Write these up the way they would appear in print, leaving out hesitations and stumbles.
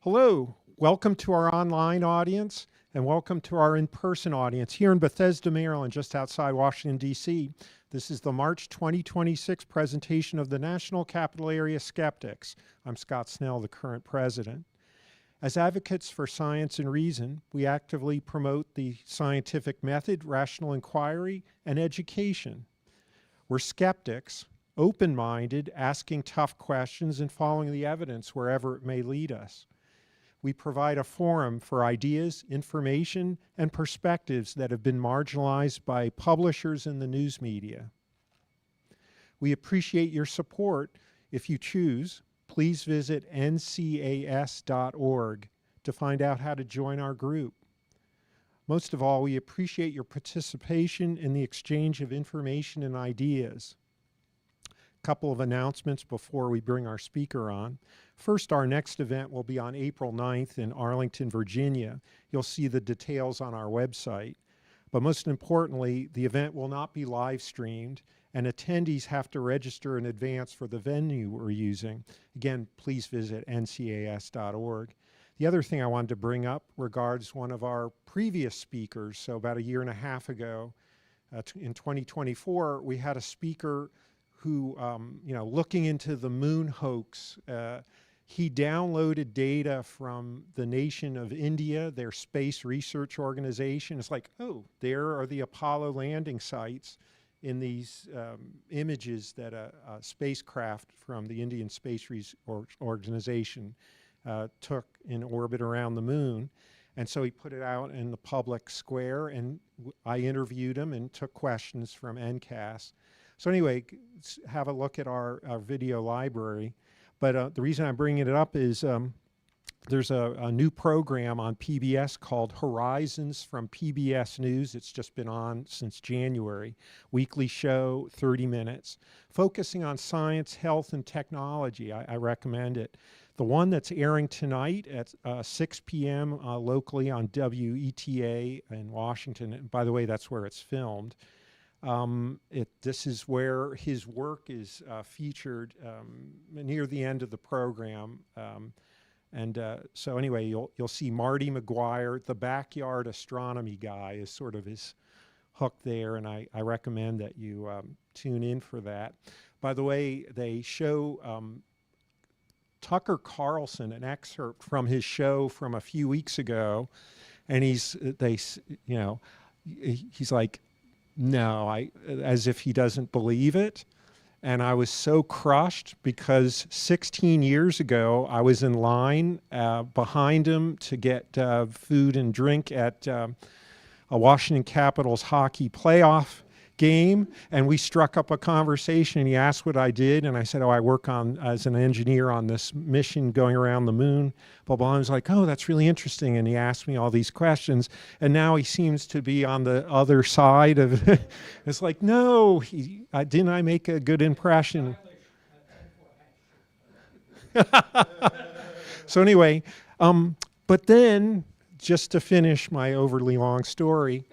Hello, welcome to our online audience and welcome to our in-person audience here in Bethesda, Maryland, just outside Washington, D.C. This is the March 2026 presentation of the National Capital Area Skeptics. I'm Scott Snell, the current president. As advocates for science and reason, we actively promote the scientific method, rational inquiry, and education. We're skeptics, open-minded, asking tough questions and following the evidence wherever it may lead us. We provide a forum for ideas, information, and perspectives that have been marginalized by publishers in the news media. We appreciate your support. If you choose, please visit ncas.org to find out how to join our group. Most of all, we appreciate your participation in the exchange of information and ideas. Couple of announcements before we bring our speaker on. First, our next event will be on April 9th in Arlington, Virginia. You'll see the details on our website. But most importantly, the event will not be live streamed, and attendees have to register in advance for the venue we're using. Again, please visit ncas.org. The other thing I wanted to bring up regards one of our previous speakers. So about a year and a half ago, in 2024, we had a speaker who, looking into the moon hoax, he downloaded data from the nation of India, their space research organization. It's like, oh, there are the Apollo landing sites in these images that a spacecraft from the Indian Space Organization took in orbit around the moon. And so he put it out in the public square, and I interviewed him and took questions from NCAS. So anyway, have a look at our video library. But the reason I'm bringing it up is there's a new program on PBS called Horizons from PBS News. It's just been on since January. Weekly show, 30 minutes, focusing on science, health, and technology. I recommend it. The one that's airing tonight at 6 p.m. Locally on WETA in Washington. And by the way, that's where it's filmed. This is where his work is featured near the end of the program. So anyway, you'll see Marty McGuire, the backyard astronomy guy, is sort of his hook there, and I recommend that you tune in for that. By the way, they show Tucker Carlson an excerpt from his show from a few weeks ago, and he's like, no, as if he doesn't believe it. And I was so crushed because 16 years ago, I was in line behind him to get food and drink at a Washington Capitals hockey playoff game. And we struck up a conversation, and he asked what I did. And I said, oh, I work as an engineer on this mission going around the moon, blah, blah. I was like, oh, that's really interesting. And he asked me all these questions. And now he seems to be on the other side of it. It's like, no, didn't I make a good impression? So anyway, but then, just to finish my overly long story,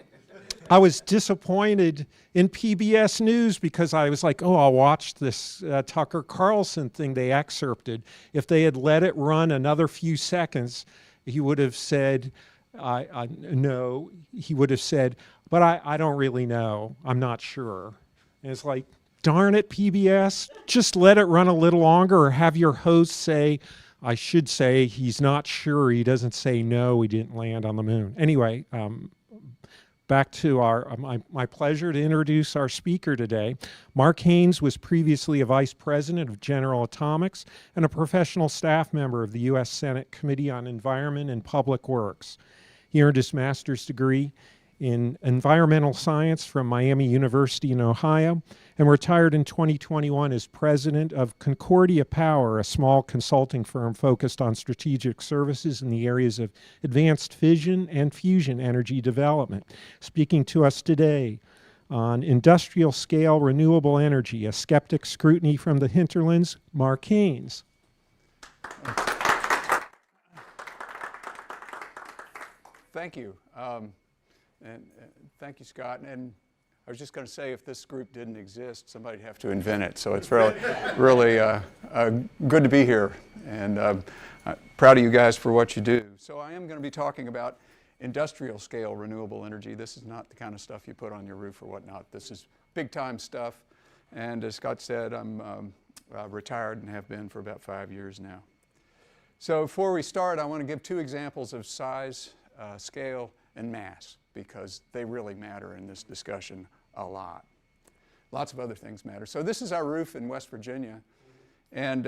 I was disappointed in PBS News because I was like, oh, I'll watch this Tucker Carlson thing they excerpted. If they had let it run another few seconds, he would have said, no. He would have said, but I don't really know. I'm not sure. And it's like, darn it, PBS, just let it run a little longer, or have your host say, I should say he's not sure. He doesn't say no, he didn't land on the moon. Anyway, back to my pleasure to introduce our speaker today. Mark Haynes was previously a vice president of General Atomics and a professional staff member of the U.S. Senate Committee on Environment and Public Works. He earned his master's degree in environmental science from Miami University in Ohio and retired in 2021 as president of Concordia Power, a small consulting firm focused on strategic services in the areas of advanced fission and fusion energy development. Speaking to us today on industrial scale renewable energy, a skeptic scrutiny from the Hinterlands, Mark Haynes. Thank you. And thank you, Scott. And I was just going to say, if this group didn't exist, somebody'd have to invent it. So it's really, really good to be here. And proud of you guys for what you do. So I am going to be talking about industrial scale renewable energy. This is not the kind of stuff you put on your roof or whatnot. This is big time stuff. And as Scott said, I'm retired and have been for about 5 years now. So before we start, I want to give 2 examples of size, scale, and mass, because they really matter in this discussion a lot. Lots of other things matter. So this is our roof in West Virginia. And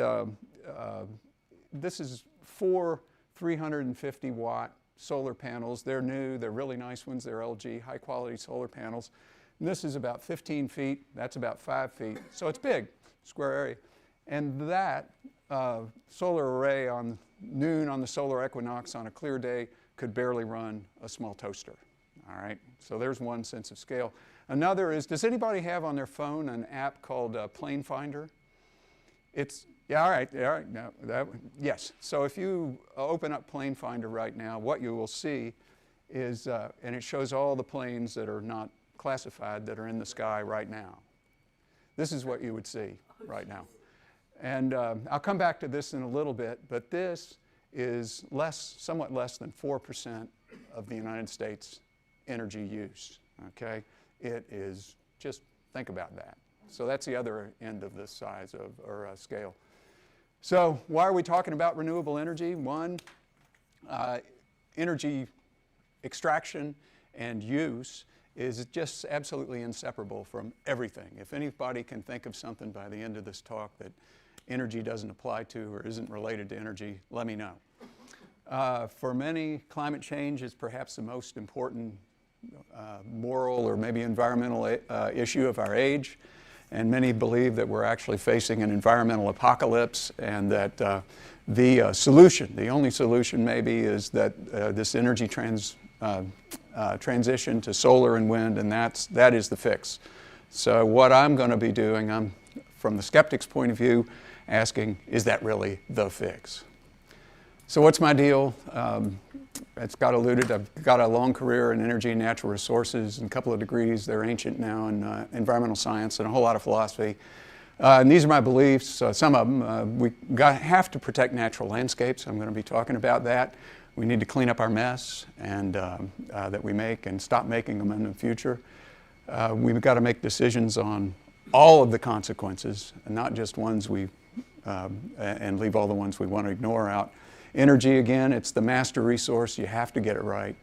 this is 4 350-watt solar panels. They're new. They're really nice ones. They're LG, high-quality solar panels. And this is about 15 feet. That's about 5 feet. So it's big, square area. And that solar array on noon on the solar equinox on a clear day could barely run a small toaster. All right? So there's one sense of scale. Another is, does anybody have on their phone an app called Plane Finder? It's, yeah, all right, no, yes. So if you open up Plane Finder right now, what you will see is, and it shows all the planes that are not classified that are in the sky right now. This is what you would see right now. And I'll come back to this in a little bit, but this is somewhat less than 4% of the United States energy use, okay? It is, just think about that. So that's the other end of this size or scale. So why are we talking about renewable energy? One, energy extraction and use is just absolutely inseparable from everything. If anybody can think of something by the end of this talk that energy doesn't apply to or isn't related to energy, let me know. For many, climate change is perhaps the most important moral or maybe environmental issue of our age. And many believe that we're actually facing an environmental apocalypse, and that the solution, the only solution maybe, is that this energy transition to solar and wind, and that is the fix. So what I'm going to be doing, I'm, from the skeptic's point of view, asking, is that really the fix? So what's my deal? As Scott alluded, I've got a long career in energy and natural resources and a couple of degrees. They're ancient now in environmental science and a whole lot of philosophy. And these are my beliefs, some of them. We have to protect natural landscapes. I'm going to be talking about that. We need to clean up our mess and that we make and stop making them in the future. We've got to make decisions on all of the consequences, and not just ones and leave all the ones we want to ignore out. Energy, again, it's the master resource. You have to get it right.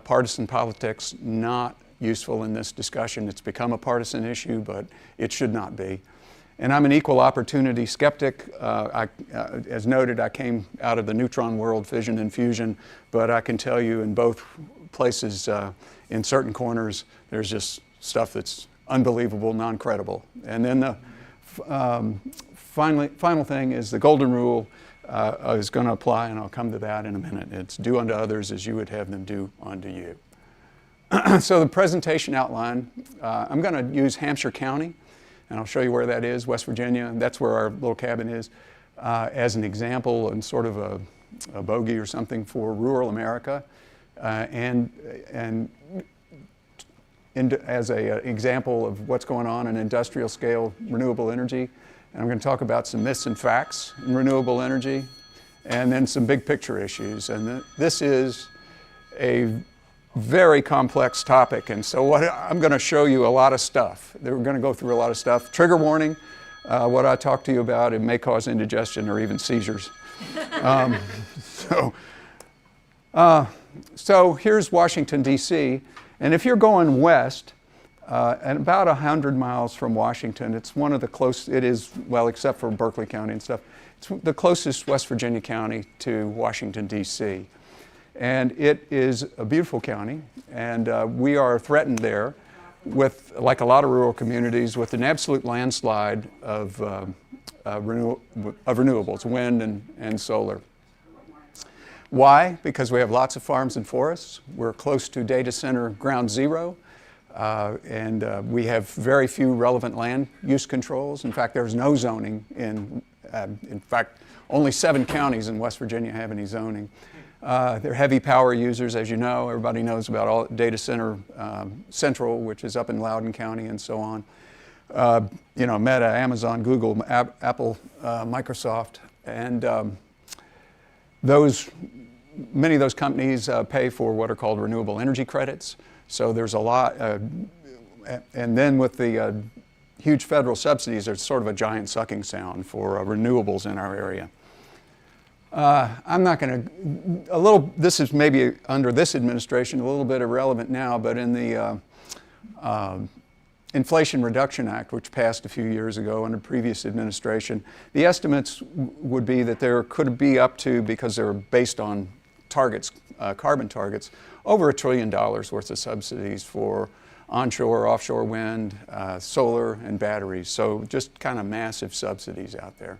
Partisan politics, not useful in this discussion. It's become a partisan issue, but it should not be. And I'm an equal opportunity skeptic. As noted, I came out of the neutron world, fission and fusion, but I can tell you in both places, in certain corners, there's just stuff that's unbelievable, non-credible. And then the final thing is the golden rule is going to apply, and I'll come to that in a minute. It's do unto others as you would have them do unto you. So the presentation outline, I'm going to use Hampshire County, and I'll show you where that is, West Virginia. That's where our little cabin is, as an example and sort of a bogey or something for rural America, and as an example of what's going on in industrial scale renewable energy. And I'm going to talk about some myths and facts in renewable energy, and then some big picture issues. And this is a very complex topic, and so I'm going to show you a lot of stuff. We're going to go through a lot of stuff. Trigger warning, what I talk to you about, it may cause indigestion or even seizures. So here's Washington, D.C., and if you're going west, and about 100 miles from Washington, it's one of the it is, well, except for Berkeley County and stuff, it's the closest West Virginia county to Washington, D.C. And it is a beautiful county, and we are threatened there with, like a lot of rural communities, with an absolute landslide of renewables, wind and solar. Why? Because we have lots of farms and forests. We're close to data center ground zero. And we have very few relevant land use controls. In fact, there's no zoning in fact, only 7 counties in West Virginia have any zoning. They're heavy power users, as you know. Everybody knows about all data center central, which is up in Loudoun County and so on. You know, Meta, Amazon, Google, Apple, Microsoft. And Many of those companies pay for what are called renewable energy credits. So there's a lot, and then with the huge federal subsidies, there's sort of a giant sucking sound for renewables in our area. I'm not going to, this is maybe under this administration a little bit irrelevant now, but in the Inflation Reduction Act, which passed a few years ago under previous administration, the estimates would be that there could be up to, because they're based on targets, carbon targets, over $1 trillion worth of subsidies for onshore, offshore wind, solar, and batteries. So just kind of massive subsidies out there.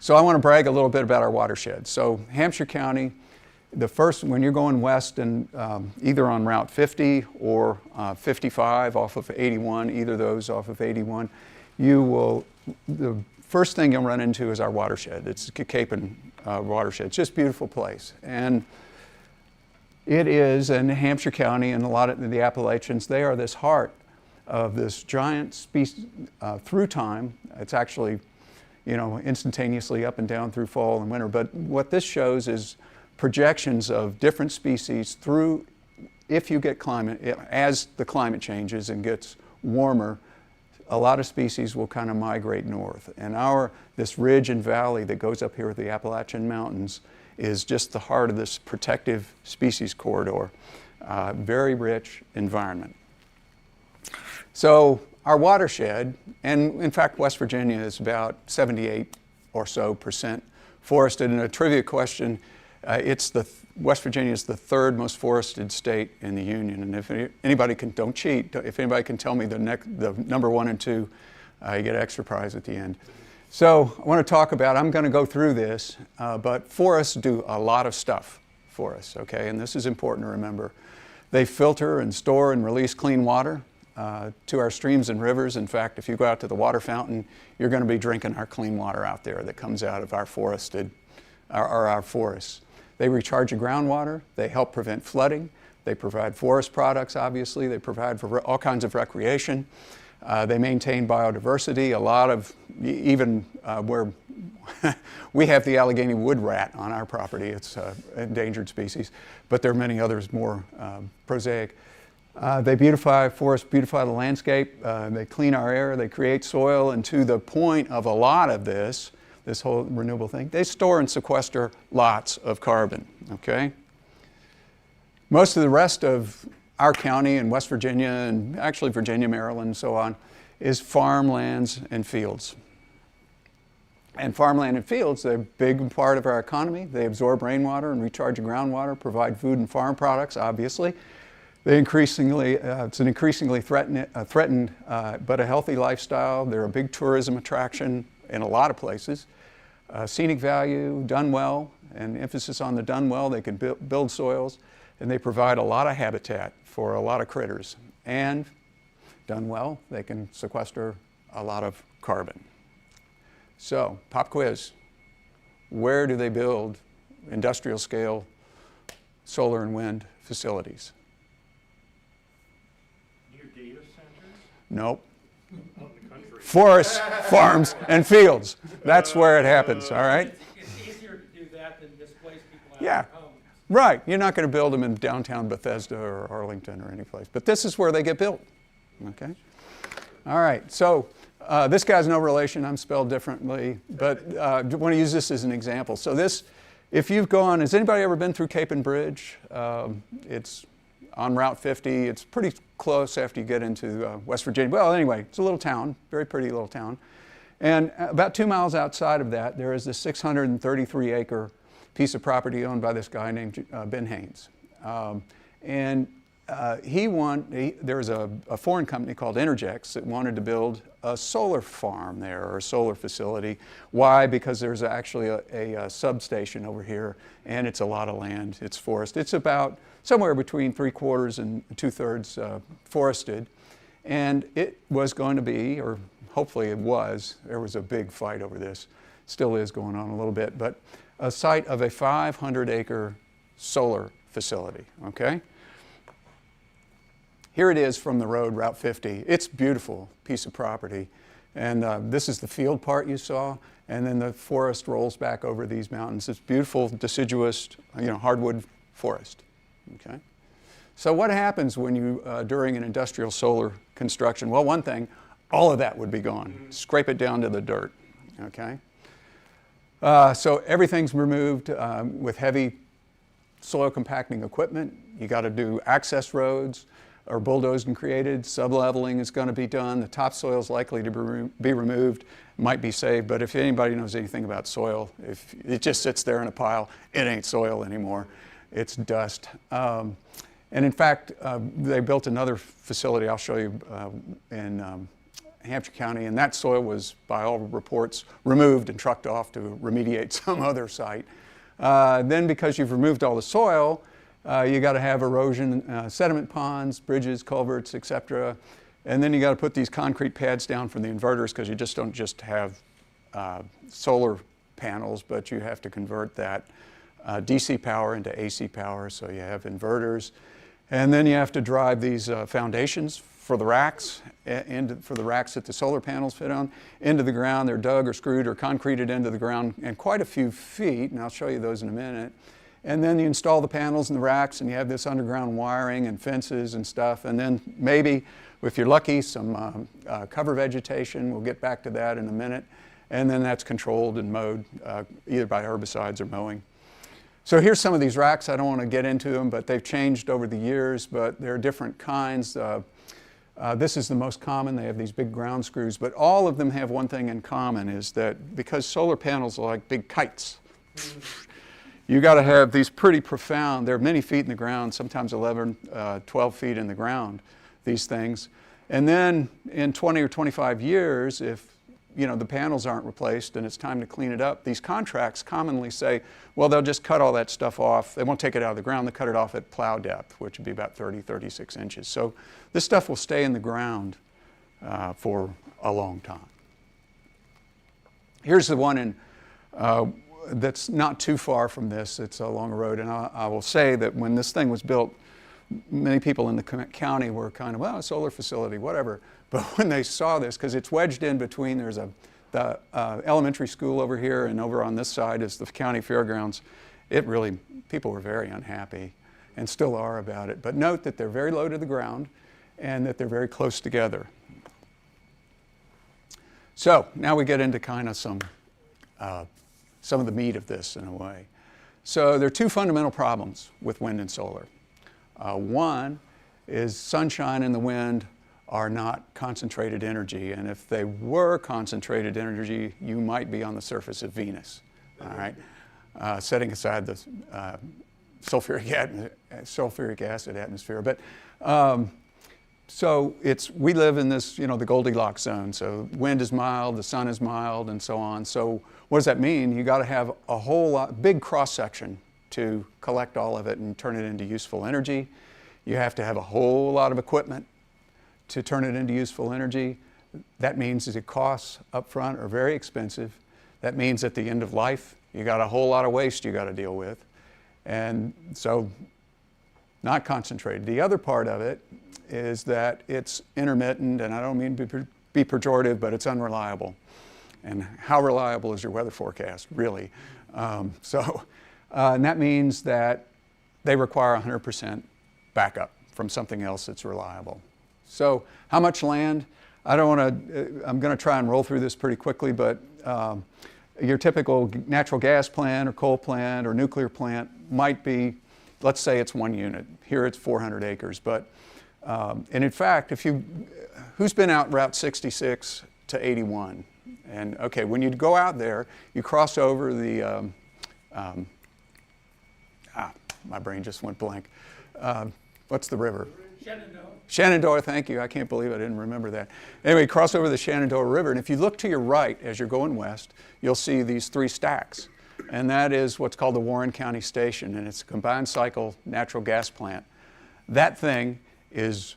So I want to brag a little bit about our watershed. So Hampshire County, when you're going west and either on Route 50 or 55 off of 81, either of those off of 81, the first thing you'll run into is our watershed. It's the Capon watershed. It's just a beautiful place. And it is, in Hampshire County and a lot of the Appalachians, they are this heart of this giant species through time. It's actually, instantaneously up and down through fall and winter. But what this shows is projections of different species through, if you get as the climate changes and gets warmer, a lot of species will kind of migrate north. And this ridge and valley that goes up here with the Appalachian Mountains is just the heart of this protective species corridor. Very rich environment. So our watershed, and in fact West Virginia is about 78% or so forested. And a trivia question, West Virginia is the third most forested state in the Union. And if anybody don't cheat, if anybody can tell me the number 1 and 2, you get an extra prize at the end. So I want to talk about, I'm going to go through this, but forests do a lot of stuff for us, okay? And this is important to remember. They filter and store and release clean water to our streams and rivers. In fact, if you go out to the water fountain, you're going to be drinking our clean water out there that comes out of our forests. They recharge the groundwater. They help prevent flooding. They provide forest products, obviously. They provide for all kinds of recreation. They maintain biodiversity. A lot of, even where we have the Allegheny wood rat on our property. It's an endangered species, but there are many others more prosaic. They beautify forests, beautify the landscape. They clean our air. They create soil. And to the point of a lot of this whole renewable thing, they store and sequester lots of carbon, okay? Most of the rest of our county and West Virginia, and actually Virginia, Maryland, and so on, is farmlands and fields. And farmland and fields, they're a big part of our economy. They absorb rainwater and recharge the groundwater, provide food and farm products, obviously. It's an increasingly threatened but a healthy lifestyle. They're a big tourism attraction in a lot of places. Scenic value, done well, and emphasis on the done well. They can build soils, and they provide a lot of habitat for a lot of critters. And done well, they can sequester a lot of carbon. So, pop quiz. Where do they build industrial scale solar and wind facilities? Near data centers? Nope. Out in the country. Forests, farms, and fields. That's where it happens, all right? It's easier to do that than displace people out Yeah. of their homes. Right. You're not going to build them in downtown Bethesda or Arlington or any place. But this is where they get built, okay? All right. So this guy's no relation. I'm spelled differently. But I want to use this as an example. So this, if you've gone, has anybody ever been through Capon Bridge? It's on Route 50. It's pretty close after you get into West Virginia. Well, anyway, it's a little town, very pretty little town. And about 2 miles outside of that, there is this 633-acre piece of property owned by this guy named Ben Haynes. There was a foreign company called Interjex that wanted to build a solar farm there, or a solar facility. Why? Because there's actually a substation over here, and it's a lot of land. It's forest. It's about somewhere between 3/4 and 2/3 forested. And it was going to be, or hopefully it was, there was a big fight over this, still is going on a little bit, but a site of a 500-acre solar facility, okay? Here it is from the road, Route 50. It's a beautiful piece of property. And this is the field part you saw, and then the forest rolls back over these mountains. It's beautiful, deciduous, hardwood forest. Okay. So what happens when you, during an industrial solar construction? Well, one thing, all of that would be gone. Scrape it down to the dirt. Okay. So everything's removed with heavy soil compacting equipment. You got to do access roads are bulldozed and created. Subleveling is going to be done. The topsoil is likely to be removed. Might be saved, but if anybody knows anything about soil, if it just sits there in a pile, it ain't soil anymore. It's dust. And in fact, they built another facility I'll show you in Hampshire County, and that soil was, by all reports, removed and trucked off to remediate some other site. Then because you've removed all the soil, you got to have erosion, sediment ponds, bridges, culverts, etc. And then you got to put these concrete pads down for the inverters, because you just don't just have solar panels, but you have to convert that DC power into AC power, so you have inverters. And then you have to drive these foundations for the racks, for the racks that the solar panels fit on, into the ground. They're dug or screwed or concreted into the ground, and quite a few feet, and I'll show you those in a minute. And then you install the panels in the racks, and you have this underground wiring and fences and stuff. And then maybe, if you're lucky, some cover vegetation. We'll get back to that in a minute. And then that's controlled and mowed either by herbicides or mowing. So here's some of these racks. I don't want to get into them, but they've changed over the years, but there are different kinds. This is the most common. They have these big ground screws, but all of them have one thing in common, is that because solar panels are like big kites, you got to have these pretty profound, they're many feet in the ground, sometimes 11, 12 feet in the ground, these things. And then in 20 or 25 years, if the panels aren't replaced and it's time to clean it up, these contracts commonly say, well, they'll just cut all that stuff off. They won't take it out of the ground. They cut it off at plow depth, which would be about 30, 36 inches. So this stuff will stay in the ground for a long time. Here's the one in that's not too far from this. It's along a road, and I will say that when this thing was built, many people in the county were kind of, well, a solar facility, whatever. But when they saw this, because it's wedged in between, there's the elementary school over here, and over on this side is the county fairgrounds. People were very unhappy, and still are about it. But note that they're very low to the ground, and that they're very close together. So now we get into kind of some of the meat of this in a way. So there are two fundamental problems with wind and solar. One is sunshine and the wind are not concentrated energy, and if they were concentrated energy, you might be on the surface of Venus, all right? Setting aside the sulfuric acid atmosphere. But so we live in this, the Goldilocks zone. So wind is mild, the sun is mild, and so on. So what does that mean? You got to have a whole lot, big cross section to collect all of it and turn it into useful energy. You have to have a whole lot of equipment to turn it into useful energy. That means that the costs up front are very expensive. That means at the end of life, you got a whole lot of waste you got to deal with. And so, not concentrated. The other part of it is that it's intermittent, and I don't mean to be pejorative, but it's unreliable. And how reliable is your weather forecast, really? And that means that they require 100% backup from something else that's reliable. So how much land? I'm going to try and roll through this pretty quickly, but your typical natural gas plant or coal plant or nuclear plant might be, let's say it's 1 unit. Here it's 400 acres. But, and in fact, who's been out Route 66 to 81? And okay, when you go out there, you cross over the, my brain just went blank. What's the river? Shenandoah, thank you. I can't believe I didn't remember that. Anyway, cross over the Shenandoah River, and if you look to your right as you're going west, you'll see these 3 stacks. And that is what's called the Warren County Station, and it's a combined cycle natural gas plant. That thing is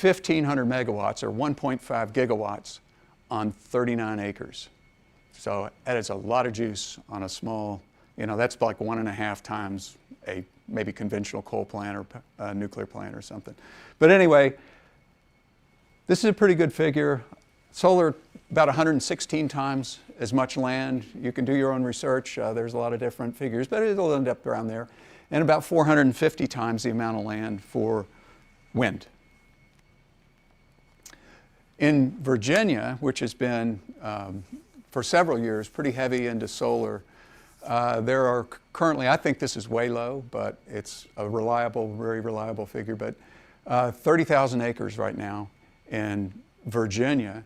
1,500 megawatts, or 1.5 gigawatts, on 39 acres. So that is a lot of juice on a small, that's like 1.5 times a maybe conventional coal plant or a nuclear plant or something. But anyway, this is a pretty good figure. Solar, about 116 times as much land. You can do your own research. There's a lot of different figures, but it'll end up around there. And about 450 times the amount of land for wind. In Virginia, which has been for several years pretty heavy into solar, there are currently, I think this is way low, but it's a reliable, very reliable figure, but 30,000 acres right now in Virginia,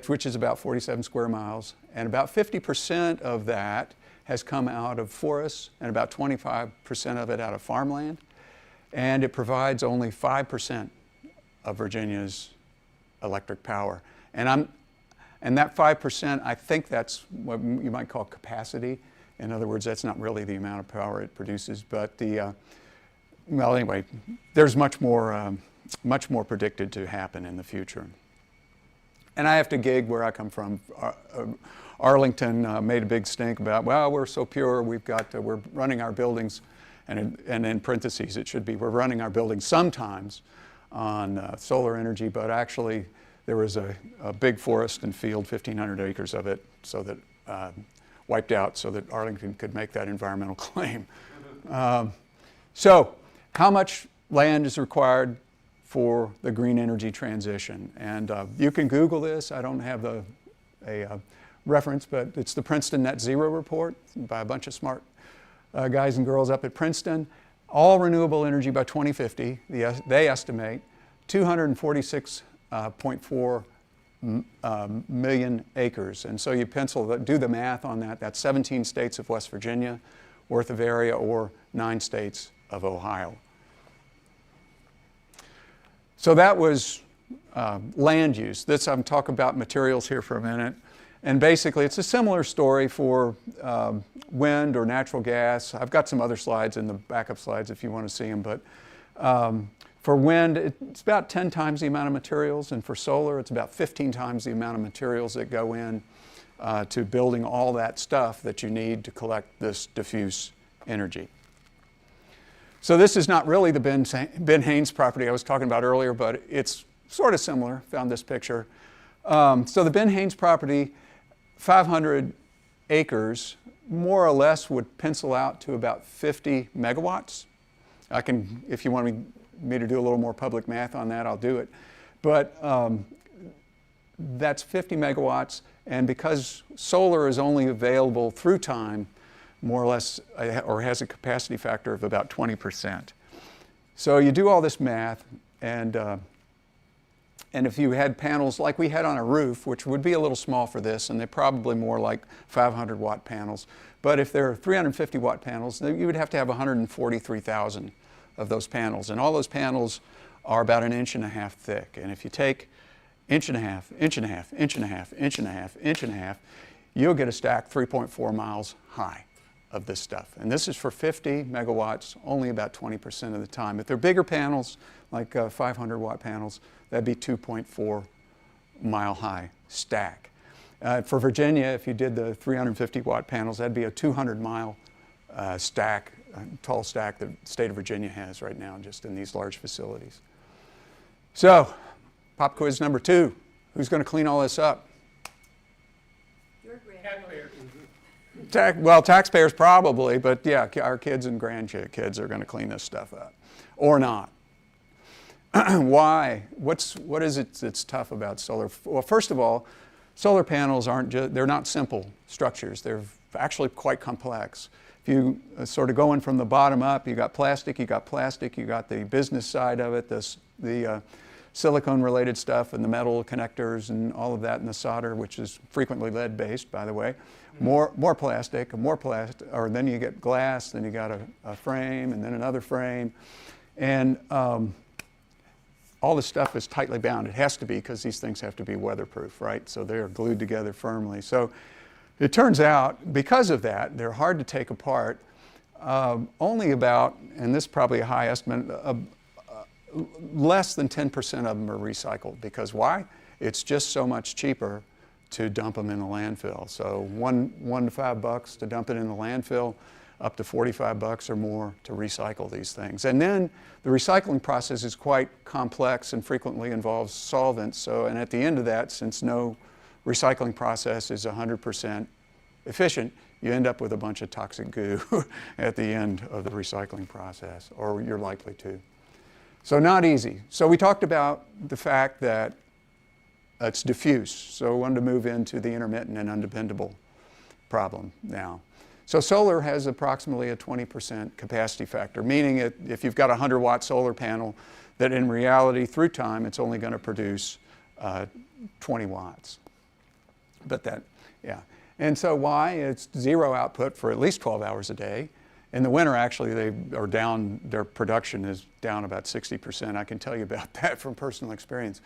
which is about 47 square miles, and about 50% of that has come out of forests and about 25% of it out of farmland, and it provides only 5% of Virginia's electric power. And that 5%, I think that's what you might call capacity. In other words, that's not really the amount of power it produces, but well, anyway, there's much more predicted to happen in the future. And I have to gig where I come from. Arlington made a big stink about, well, we're so pure, we're running our buildings, and in parentheses it should be, we're running our buildings sometimes on solar energy, but actually there was a big forest and field, 1,500 acres of it, so that wiped out so that Arlington could make that environmental claim. So how much land is required for the green energy transition? And you can Google this. I don't have a reference, but it's the Princeton Net Zero Report by a bunch of smart guys and girls up at Princeton. All renewable energy by 2050, they estimate 246.4 million acres. And so you do the math on that. That's 17 states of West Virginia worth of area, or 9 states of Ohio. So that was land use. I'm talking about materials here for a minute. And basically, it's a similar story for wind or natural gas. I've got some other slides in the backup slides if you want to see them. But for wind, it's about 10 times the amount of materials. And for solar, it's about 15 times the amount of materials that go in to building all that stuff that you need to collect this diffuse energy. So this is not really the Ben Haynes property I was talking about earlier, but it's sort of similar. Found this picture. So the Ben Haynes property, 500 acres, more or less would pencil out to about 50 megawatts. I can, if you want me to do a little more public math on that, I'll do it. But that's 50 megawatts, and because solar is only available through time, more or less, or has a capacity factor of about 20%. So you do all this math, and if you had panels like we had on a roof, which would be a little small for this, and they're probably more like 500 watt panels, but if they're 350 watt panels, then you would have to have 143,000 of those panels. And all those panels are about 1.5 inches thick. And if you take 1.5 inches, 1.5 inches, 1.5 inches, 1.5 inches, you'll get a stack 3.4 miles high of this stuff. And this is for 50 megawatts, only about 20% of the time. If they're bigger panels, like 500 watt panels, that'd be 2.4 mile high stack. For Virginia, if you did the 350 watt panels, that'd be a 200 mile stack, tall stack that the state of Virginia has right now just in these large facilities. So, pop quiz number 2. Who's going to clean all this up? Your grandparents. Well, taxpayers probably, but yeah, our kids and grandkids are going to clean this stuff up. Or not. Why? What is it that's tough about solar? Well, first of all, solar panels they're not simple structures. They're actually quite complex. If you sort of going from the bottom up, you got plastic, you got the business side of it, the silicone-related stuff, and the metal connectors, and all of that, and the solder, which is frequently lead-based, by the way. More plastic, or then you get glass, then you got a frame, and then another frame, and all this stuff is tightly bound. It has to be, because these things have to be weatherproof, right? So they're glued together firmly. So it turns out, because of that, they're hard to take apart. Only about, and this is probably a high estimate, less than 10% of them are recycled. Because why? It's just so much cheaper to dump them in the landfill. So $1 to $5 to dump it in the landfill, up to $45 or more to recycle these things. And then the recycling process is quite complex and frequently involves solvents. So, and at the end of that, since no recycling process is 100% efficient, you end up with a bunch of toxic goo at the end of the recycling process, or you're likely to. So not easy. So we talked about the fact that it's diffuse. So we wanted to move into the intermittent and undependable problem now. So solar has approximately a 20% capacity factor, meaning if you've got a 100-watt solar panel, that in reality, through time, it's only going to produce 20 watts. But that, yeah. And so why? It's zero output for at least 12 hours a day. In the winter, actually, they are down, their production is down about 60%. I can tell you about that from personal experience.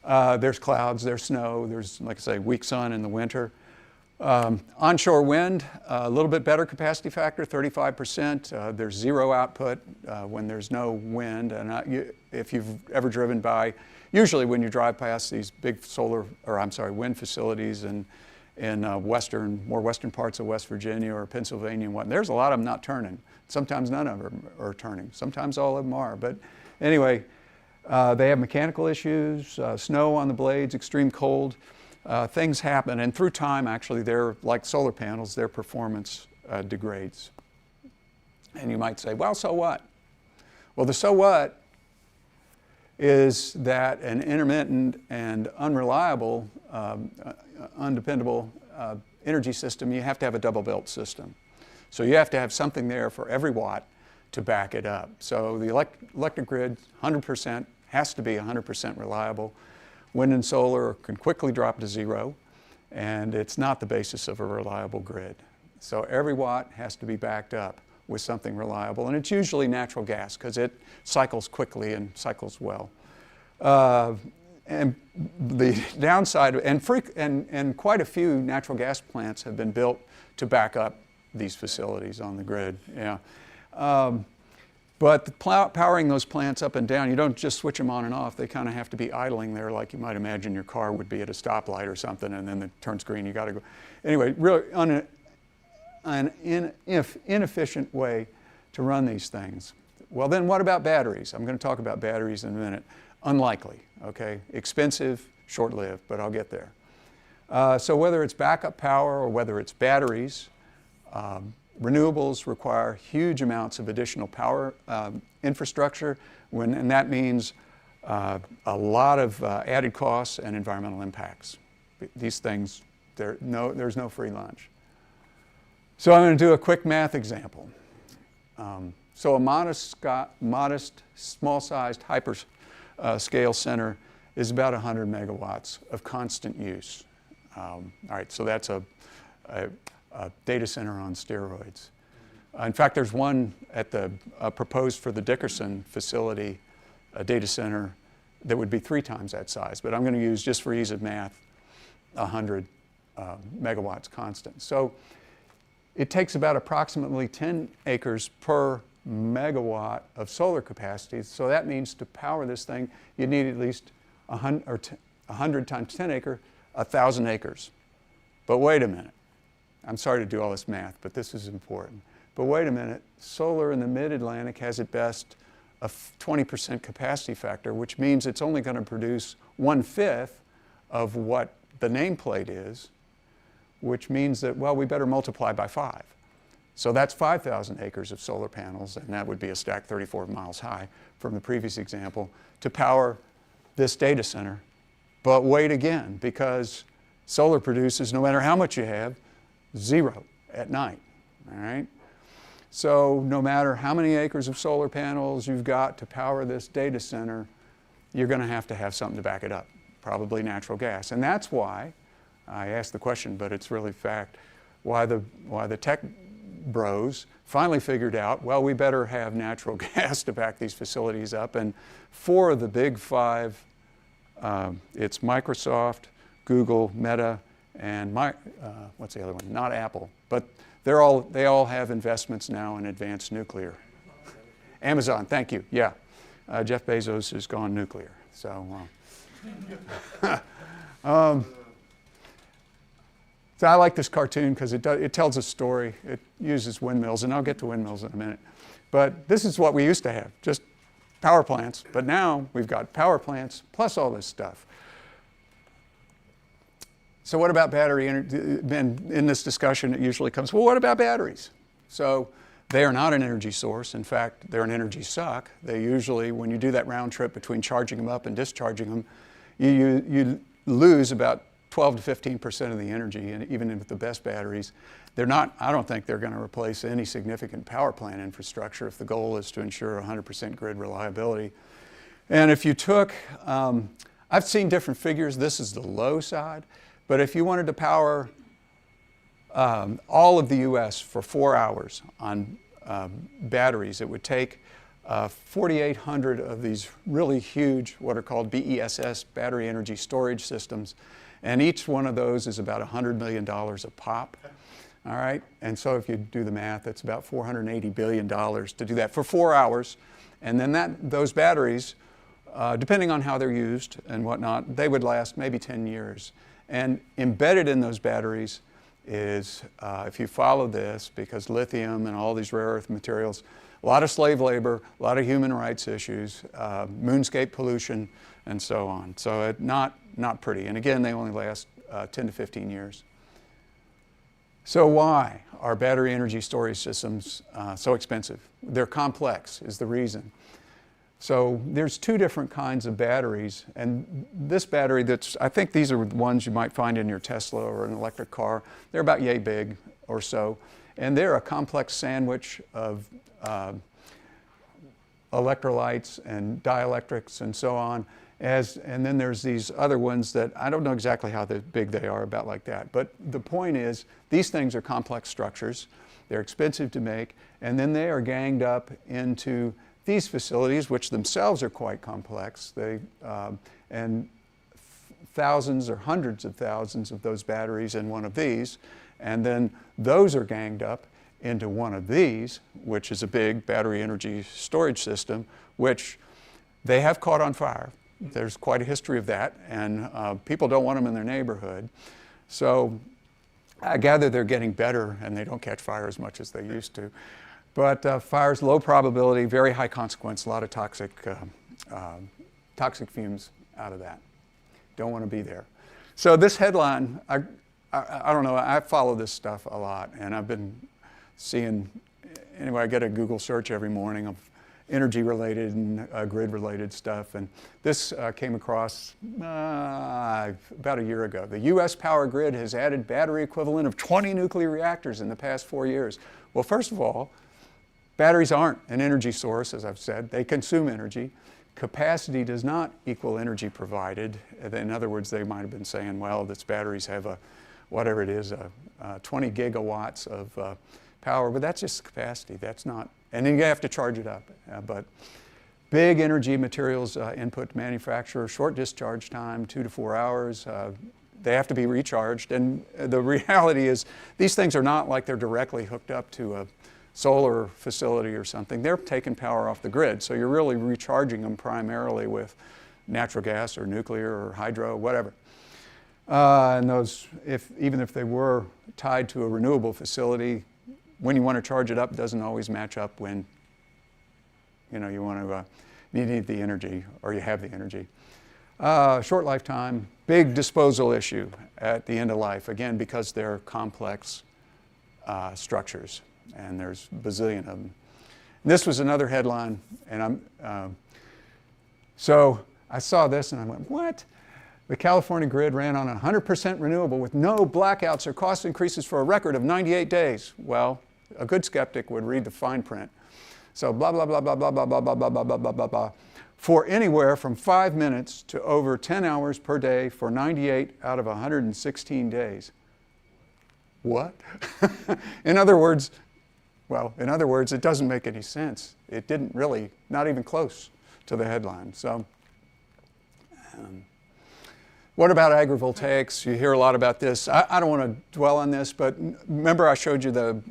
There's clouds, there's snow, there's, like I say, weak sun in the winter. Onshore wind, a little bit better capacity factor, 35%. There's zero output when there's no wind. And if you've ever driven by, usually when you drive past these big wind facilities in more western parts of West Virginia or Pennsylvania and whatnot, there's a lot of them not turning. Sometimes none of them are turning. Sometimes all of them are. But anyway, they have mechanical issues, snow on the blades, extreme cold. Things happen, and through time, actually, they're like solar panels, their performance degrades. And you might say, well, so what? Well, the so what is that an intermittent and unreliable, undependable energy system, you have to have a double-built system. So you have to have something there for every watt to back it up. So the electric grid, 100%, has to be 100% reliable. Wind and solar can quickly drop to zero, and it's not the basis of a reliable grid. So every watt has to be backed up with something reliable, and it's usually natural gas because it cycles quickly and cycles well. And the downside, and quite a few natural gas plants have been built to back up these facilities on the grid. Yeah. But powering those plants up and down, you don't just switch them on and off. They kind of have to be idling there like you might imagine your car would be at a stoplight or something, and then it turns green, you got to go. Anyway, really an inefficient way to run these things. Well, then what about batteries? I'm going to talk about batteries in a minute. Unlikely, okay? Expensive, short-lived, but I'll get there. So whether it's backup power or whether it's batteries, renewables require huge amounts of additional power infrastructure, and that means a lot of added costs and environmental impacts. These things, there's no free lunch. So I'm going to do a quick math example. So a modest, small-sized hyperscale center is about 100 megawatts of constant use. All right, so that's a data center on steroids. In fact, there's one at the proposed for the Dickerson facility, a data center that would be 3 times that size. But I'm going to use, just for ease of math, 100 megawatts constant. So it takes about approximately 10 acres per megawatt of solar capacity. So that means to power this thing, you need at least 100 times 10 acre, 1,000 acres. But wait a minute. I'm sorry to do all this math, but this is important. But wait a minute. Solar in the mid-Atlantic has at best a 20% capacity factor, which means it's only going to produce 1/5 of what the nameplate is, which means that, well, we better multiply by 5. So that's 5,000 acres of solar panels, and that would be a stack 34 miles high from the previous example, to power this data center. But wait again, because solar produces, no matter how much you have, 0 at night, all right? So no matter how many acres of solar panels you've got to power this data center, you're going to have something to back it up, probably natural gas. And that's why, I asked the question, but it's really fact, why the tech bros finally figured out, well, we better have natural gas to back these facilities up. And 4 of the big 5, it's Microsoft, Google, Meta, and what's the other one? Not Apple, but they all have investments now in advanced nuclear. Amazon, thank you. Yeah, Jeff Bezos has gone nuclear. So, so I like this cartoon because it tells a story. It uses windmills, and I'll get to windmills in a minute. But this is what we used to have, just power plants. But now we've got power plants plus all this stuff. So what about battery energy? And in this discussion, it usually comes, well, what about batteries? So they are not an energy source. In fact, they're an energy suck. They usually, when you do that round trip between charging them up and discharging them, you lose about 12 to 15% of the energy, and even with the best batteries. They're not, I don't think they're going to replace any significant power plant infrastructure if the goal is to ensure 100% grid reliability. And if you took, I've seen different figures, this is the low side, but if you wanted to power all of the US for 4 hours on batteries, it would take 4,800 of these really huge, what are called BESS, battery energy storage systems, and each one of those is about $100 million a pop. All right, and so if you do the math, it's about $480 billion to do that for 4 hours, and then those batteries, depending on how they're used and whatnot, they would last maybe 10 years. And embedded in those batteries is, if you follow this, because lithium and all these rare earth materials, a lot of slave labor, a lot of human rights issues, moonscape pollution, and so on. So not pretty. And again, they only last 10 to 15 years. So why are battery energy storage systems so expensive? They're complex is the reason. So there's two different kinds of batteries, and this battery I think these are the ones you might find in your Tesla or an electric car. They're about yay big or so, and they're a complex sandwich of electrolytes and dielectrics and so on. And then there's these other ones that I don't know exactly how big they are, about like that. But the point is, these things are complex structures. They're expensive to make, and then they are ganged up into these facilities, which themselves are quite complex. And thousands or hundreds of thousands of those batteries in one of these, and then those are ganged up into one of these, which is a big battery energy storage system, which they have caught on fire. There's quite a history of that, and people don't want them in their neighborhood. So I gather they're getting better and they don't catch fire as much as they used to. But fire's low probability, very high consequence, a lot of toxic fumes out of that. Don't want to be there. So this headline, I don't know, I follow this stuff a lot, and I've been seeing, anyway, I get a Google search every morning of energy-related and grid-related stuff, and this came across about a year ago. The U.S. power grid has added battery equivalent of 20 nuclear reactors in the past 4 years. Well, first of all, batteries aren't an energy source, as I've said. They consume energy. Capacity does not equal energy provided. In other words, they might have been saying, well, these batteries have a, whatever it is, 20 gigawatts of power, but that's just capacity. That's not, and then you have to charge it up. But big energy materials input to manufacture, short discharge time, 2 to 4 hours. They have to be recharged, and the reality is these things are not like they're directly hooked up to a solar facility or something. They're taking power off the grid, so you're really recharging them primarily with natural gas or nuclear or hydro, whatever. And those, even if they were tied to a renewable facility, when you want to charge it up, it doesn't always match up when you need the energy or you have the energy. Short lifetime, big disposal issue at the end of life, again, because they're complex structures, and there's a bazillion of them. And this was another headline, and so I saw this and I went, what? The California grid ran on 100% renewable with no blackouts or cost increases for a record of 98 days. Well, a good skeptic would read the fine print. So blah, blah, blah, blah, blah, blah, blah, blah, blah, blah, blah, blah, blah, blah. For anywhere from 5 minutes to over 10 hours per day for 98 out of 116 days. What? In other words, it doesn't make any sense. It didn't really, not even close to the headline. So, what about agrivoltaics? You hear a lot about this. I don't want to dwell on this, but remember I showed you the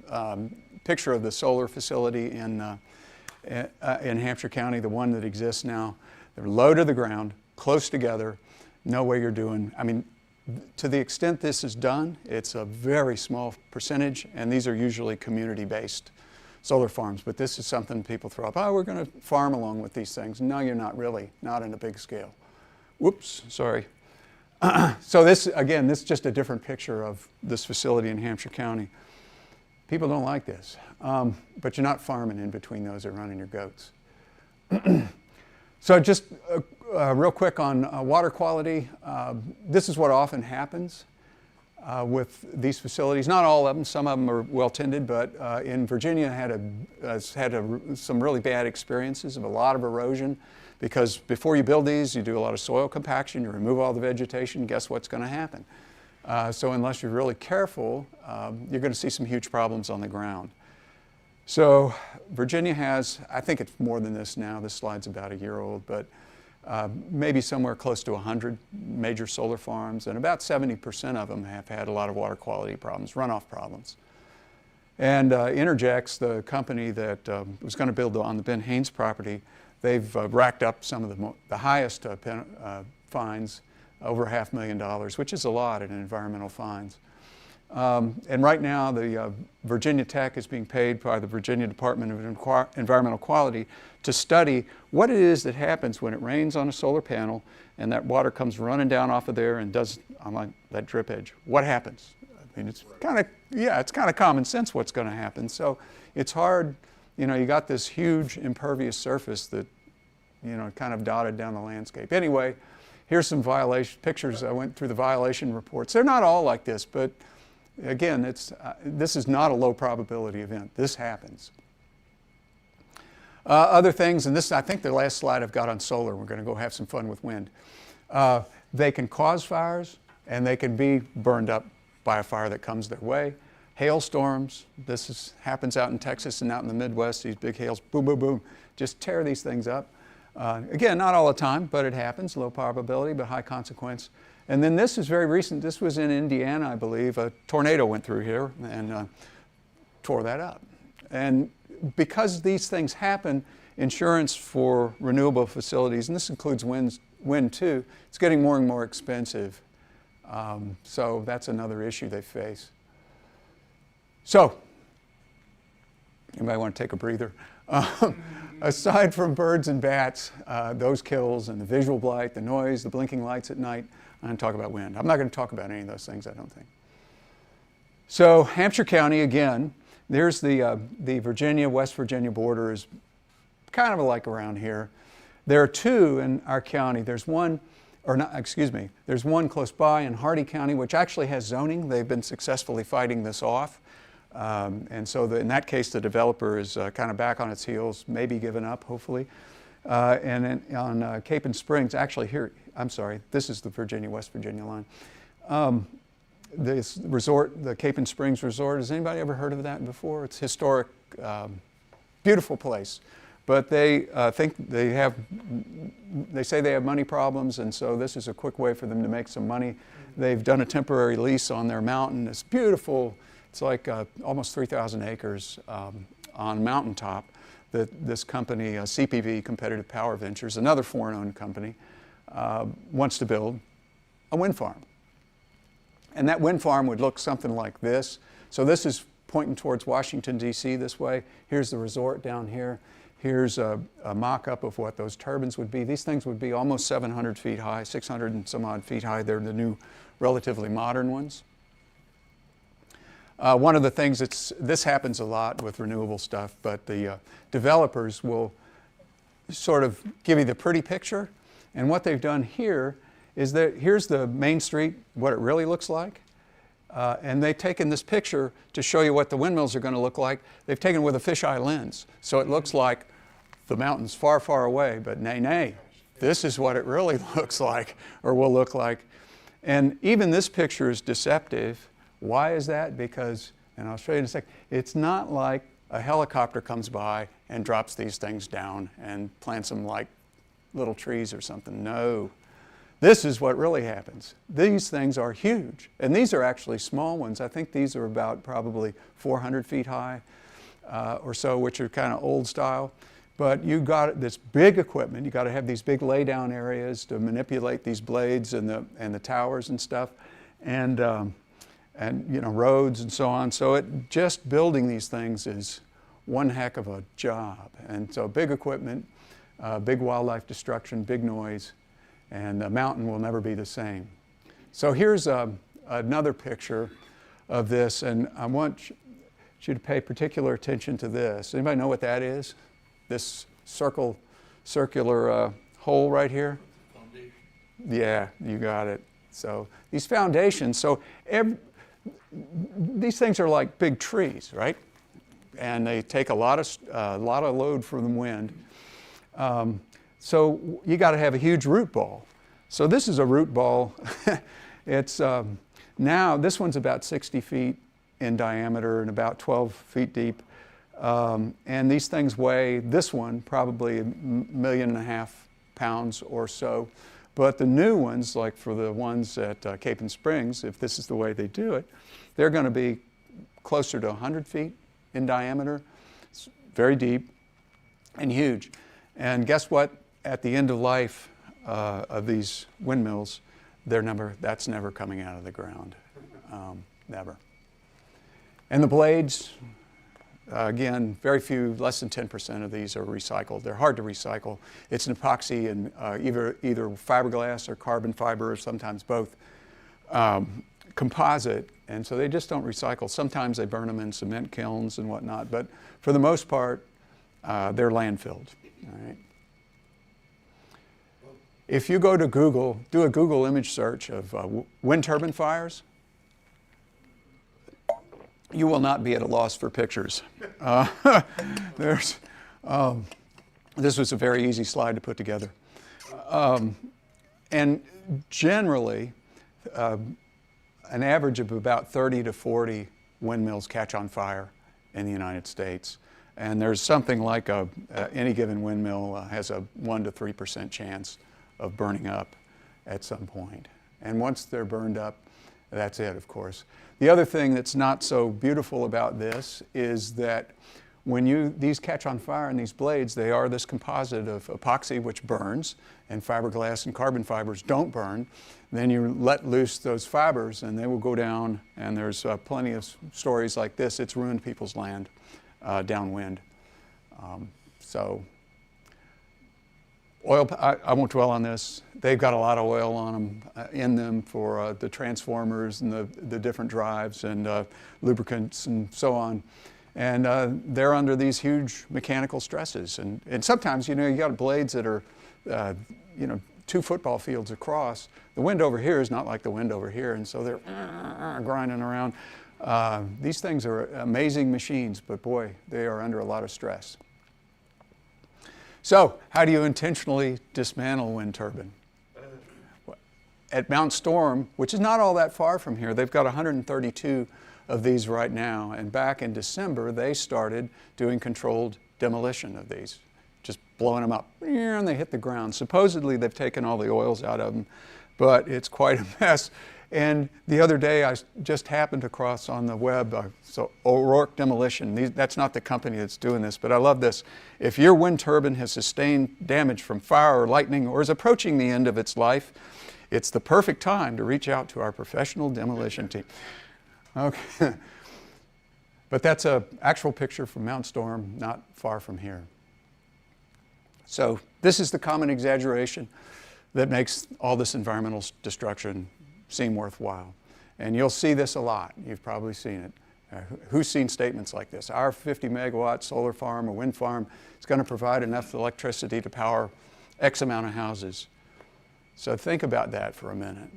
picture of the solar facility in Hampshire County, the one that exists now. They're low to the ground, close together, know what you're doing. I mean, to the extent this is done, it's a very small percentage, and these are usually community-based solar farms, but this is something people throw up. Oh, we're going to farm along with these things. No, you're not really, not in a big scale. Whoops, sorry. So this, again, this is just a different picture of this facility in Hampshire County. People don't like this, but you're not farming in between those or running your goats. So just real quick on water quality. This is what often happens with these facilities. Not all of them, some of them are well tended, but in Virginia has had some really bad experiences of a lot of erosion, because before you build these, you do a lot of soil compaction, you remove all the vegetation, guess what's going to happen? So unless you're really careful, you're going to see some huge problems on the ground. So Virginia has, I think it's more than this now, this slide's about a year old, but maybe somewhere close to 100 major solar farms, and about 70% of them have had a lot of water quality problems, runoff problems. And Interjex, the company that was going to build on the Ben Haynes property, they've racked up some of the highest fines, over $500,000, which is a lot in environmental fines. And right now, the Virginia Tech is being paid by the Virginia Department of Environmental Quality to study what it is that happens when it rains on a solar panel and that water comes running down off of there and does on that drip edge. What happens? I mean, it's kind of, yeah, it's kind of common sense what's going to happen. So it's hard, you know, you got this huge impervious surface that, you know, kind of dotted down the landscape. Anyway, here's some violation pictures. I went through the violation reports. They're not all like this, but again, this is not a low probability event. This happens. Other things, and this, I think the last slide I've got on solar, we're going to go have some fun with wind. They can cause fires, and they can be burned up by a fire that comes their way. Hailstorms, happens out in Texas and out in the Midwest, these big hails, boom, boom, boom, just tear these things up. Again, not all the time, but it happens, low probability, but high consequence. And then this is very recent. This was in Indiana, I believe. A tornado went through here and tore that up. And because these things happen, insurance for renewable facilities, and this includes wind too, it's getting more and more expensive. So that's another issue they face. So, anybody want to take a breather? Aside from birds and bats, those kills and the visual blight, the noise, the blinking lights at night, I'm going to talk about wind. I'm not going to talk about any of those things, I don't think. So Hampshire County, again, there's the Virginia, West Virginia border is kind of like around here. There are two in our county. There's one, or not, excuse me, there's one close by in Hardy County, which actually has zoning. They've been successfully fighting this off. And so in that case, the developer is kind of back on its heels, maybe given up, hopefully. And then on Cape and Springs, actually here, I'm sorry, this is the Virginia-West Virginia line. This resort, the Cape and Springs Resort, has anybody ever heard of that before? It's historic, beautiful place. But they they say they have money problems, and so this is a quick way for them to make some money. They've done a temporary lease on their mountain. It's beautiful. It's like almost 3,000 acres on mountaintop that this company, CPV, Competitive Power Ventures, another foreign-owned company, wants to build a wind farm. And that wind farm would look something like this. So this is pointing towards Washington, D.C. this way. Here's the resort down here. Here's a mock-up of what those turbines would be. These things would be almost 700 feet high, 600 and some odd feet high. They're the new, relatively modern ones. One of the things this happens a lot with renewable stuff, but the developers will sort of give you the pretty picture. And what they've done here is that here's the main street, what it really looks like. And they've taken this picture to show you what the windmills are going to look like. They've taken it with a fisheye lens. So it looks like the mountain's far, far away, but nay, this is what it really looks like, or will look like. And even this picture is deceptive. Why is that? Because, and I'll show you in a second, it's not like a helicopter comes by and drops these things down and plants them like little trees or something. No. This is what really happens. These things are huge. And these are actually small ones. I think these are about probably 400 feet high or so, which are kind of old style. But you got this big equipment. You got to have these big laydown areas to manipulate these blades and the towers and stuff, and you know, roads and so on. So just building these things is one heck of a job. And so big equipment, big wildlife destruction, big noise, and the mountain will never be the same. So here's another picture of this, and I want you to pay particular attention to this. Anybody know what that is? This circular hole right here? Foundation. Yeah, you got it. So these foundations, these things are like big trees, right? And they take a lot of load from the wind. So you got to have a huge root ball. So this is a root ball. It's now this one's about 60 feet in diameter and about 12 feet deep. And these things weigh, this one probably 1.5 million pounds or so. But the new ones, like for the ones at Cape and Springs, if this is the way they do it, they're going to be closer to 100 feet in diameter. It's very deep and huge. And guess what? At the end of life of these windmills, that's never coming out of the ground. Never. And the blades, again, very few, less than 10% of these are recycled. They're hard to recycle. It's an epoxy and either fiberglass or carbon fiber, or sometimes both, composite, and so they just don't recycle. Sometimes they burn them in cement kilns and whatnot, but for the most part, they're landfilled. All right. If you go to Google, do a Google image search of wind turbine fires, you will not be at a loss for pictures. This was a very easy slide to put together. And generally, an average of about 30 to 40 windmills catch on fire in the United States. And there's something like any given windmill has a 1 to 3% chance of burning up at some point. And once they're burned up, that's it, of course. The other thing that's not so beautiful about this is that when these catch on fire in these blades, they are this composite of epoxy, which burns, and fiberglass and carbon fibers don't burn. Then you let loose those fibers and they will go down, and there's plenty of stories like this. It's ruined people's land downwind. So oil, I won't dwell on this. They've got a lot of oil on them, in them for the transformers and the different drives and lubricants and so on. And they're under these huge mechanical stresses. And sometimes, you got blades that are, 2 football fields across. The wind over here is not like the wind over here, and so they're grinding around. These things are amazing machines, but boy, they are under a lot of stress. So, how do you intentionally dismantle a wind turbine? At Mount Storm, which is not all that far from here, they've got 132 of these right now. And back in December, they started doing controlled demolition of these, just blowing them up, and they hit the ground. Supposedly, they've taken all the oils out of them, but it's quite a mess. And the other day, I just happened across on the web, so O'Rourke Demolition. That's not the company that's doing this, but I love this. If your wind turbine has sustained damage from fire or lightning or is approaching the end of its life, it's the perfect time to reach out to our professional demolition team. Okay. But that's an actual picture from Mount Storm, not far from here. So this is the common exaggeration that makes all this environmental destruction seem worthwhile. And you'll see this a lot. You've probably seen it. Who's seen statements like this? Our 50 megawatt solar farm or wind farm is going to provide enough electricity to power X amount of houses. So think about that for a minute.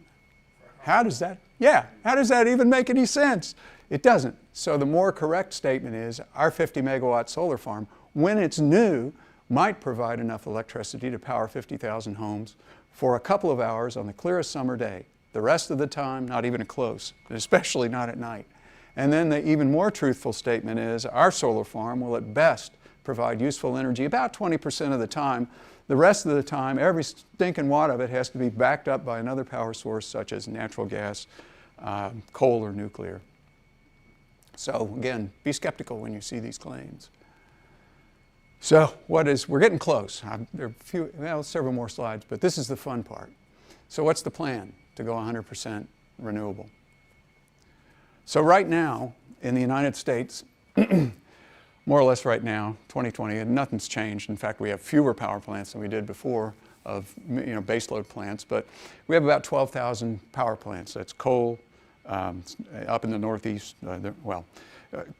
How does that even make any sense? It doesn't. So the more correct statement is our 50 megawatt solar farm, when it's new, might provide enough electricity to power 50,000 homes for a couple of hours on the clearest summer day. The rest of the time, not even close, especially not at night. And then the even more truthful statement is our solar farm will at best provide useful energy about 20% of the time. The rest of the time, every stinking watt of it has to be backed up by another power source such as natural gas, coal, or nuclear. So again, be skeptical when you see these claims. So we're getting close. There are several more slides, but this is the fun part. So what's the plan to go 100% renewable? So right now, in the United States, more or less right now, 2020, and nothing's changed. In fact, we have fewer power plants than we did before, of baseload plants, but we have about 12,000 power plants. That's coal, up in the Northeast,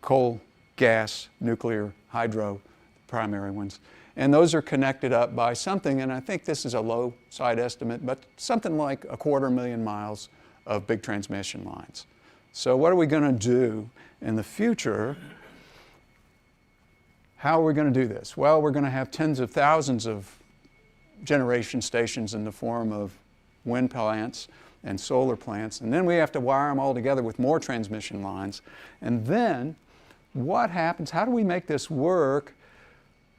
coal, gas, nuclear, hydro, primary ones. And those are connected up by something, and I think this is a low side estimate, but something like 250,000 miles of big transmission lines. So what are we going to do in the future? How are we going to do this? Well, we're going to have tens of thousands of generation stations in the form of wind plants and solar plants, and then we have to wire them all together with more transmission lines. And then what happens? How do we make this work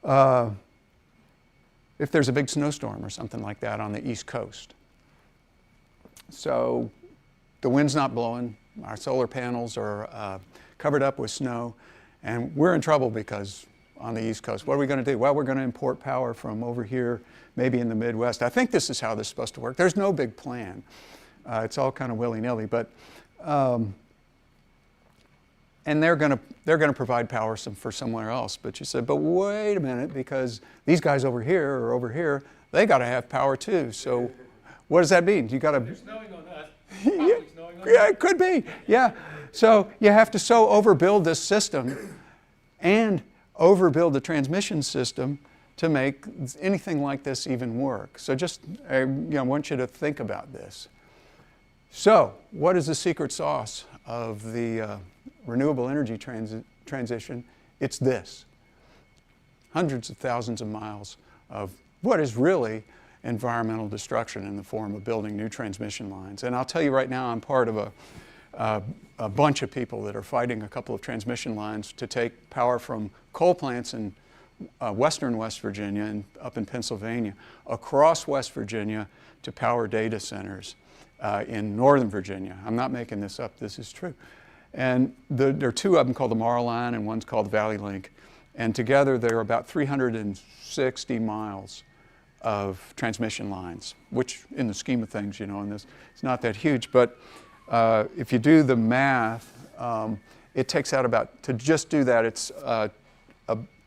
if there's a big snowstorm or something like that on the East Coast? So the wind's not blowing, our solar panels are covered up with snow, and we're in trouble because on the East Coast, what are we going to do? Well, we're going to import power from over here, maybe in the Midwest. I think this is how this is supposed to work. There's no big plan. It's all kind of willy-nilly, but and they're going to provide power for somewhere else. But you said, but wait a minute, because these guys over here, they got to have power too. So what does that mean? You got to. It's snowing on us. Yeah, it could be. Yeah. So you have to overbuild this system and overbuild the transmission system to make anything like this even work. So just, I want you to think about this. So what is the secret sauce of the renewable energy transition? It's this: hundreds of thousands of miles of what is really environmental destruction in the form of building new transmission lines. And I'll tell you right now, I'm part of a bunch of people that are fighting a couple of transmission lines to take power from coal plants in western West Virginia and up in Pennsylvania across West Virginia to power data centers in northern Virginia. I'm not making this up, this is true. And there are two of them called the Mara Line and one's called the Valley Link. And together they're about 360 miles of transmission lines, which in the scheme of things, and this, it's not that huge. But if you do the math, it takes out to just do that, it's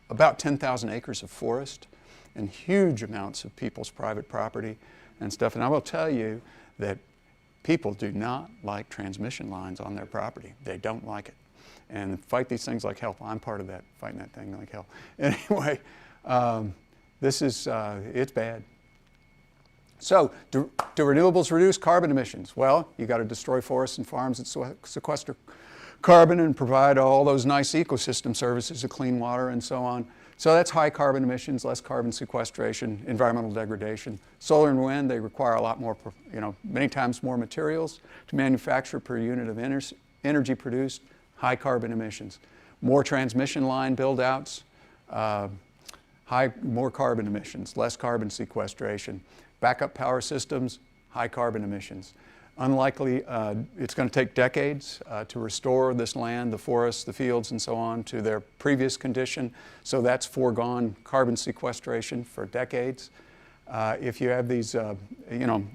about 10,000 acres of forest and huge amounts of people's private property and stuff. And I will tell you that people do not like transmission lines on their property. They don't like it. And fight these things like hell. I'm part of that, fighting that thing like hell. Anyway, this is, it's bad. So, do renewables reduce carbon emissions? Well, you got to destroy forests and farms that sequester carbon and provide all those nice ecosystem services of clean water and so on. So that's high carbon emissions, less carbon sequestration, environmental degradation. Solar and wind, they require a lot more, many times more materials to manufacture per unit of energy produced, high carbon emissions. More transmission line build-outs, more carbon emissions, less carbon sequestration. Backup power systems, high carbon emissions. Unlikely, it's going to take decades to restore this land, the forests, the fields, and so on to their previous condition. So that's foregone carbon sequestration for decades. If you have these,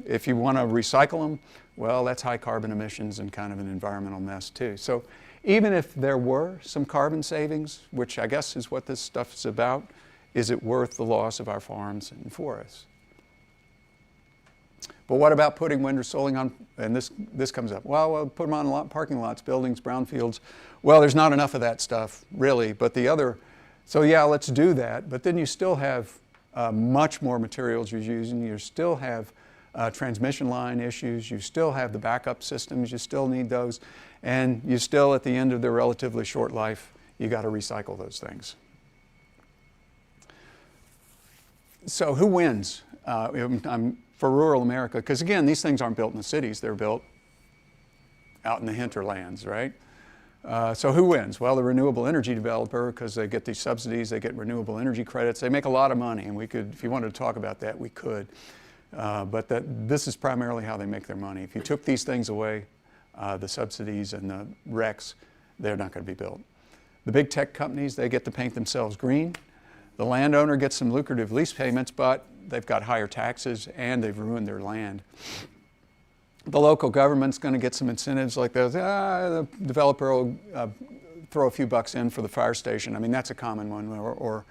if you want to recycle them, well, that's high carbon emissions and kind of an environmental mess too. So even if there were some carbon savings, which I guess is what this stuff is about, is it worth the loss of our farms and forests? But what about putting wind or solar on, and this comes up, well, we'll put them on parking lots, buildings, brownfields. Well, there's not enough of that stuff, really, but so yeah, let's do that, but then you still have much more materials you're using, you still have transmission line issues, you still have the backup systems, you still need those, and you still, at the end of their relatively short life, you got to recycle those things. So who wins? For rural America, because again, these things aren't built in the cities, they're built out in the hinterlands, right? So who wins? Well, the renewable energy developer, because they get these subsidies, they get renewable energy credits, they make a lot of money, and we could, if you wanted to talk about that, we could. But this is primarily how they make their money. If you took these things away, the subsidies and the RECs, they're not going to be built. The big tech companies, they get to paint themselves green. The landowner gets some lucrative lease payments, but they've got higher taxes and they've ruined their land. The local government's going to get some incentives like those. The developer will throw a few bucks in for the fire station. I mean, that's a common one. Or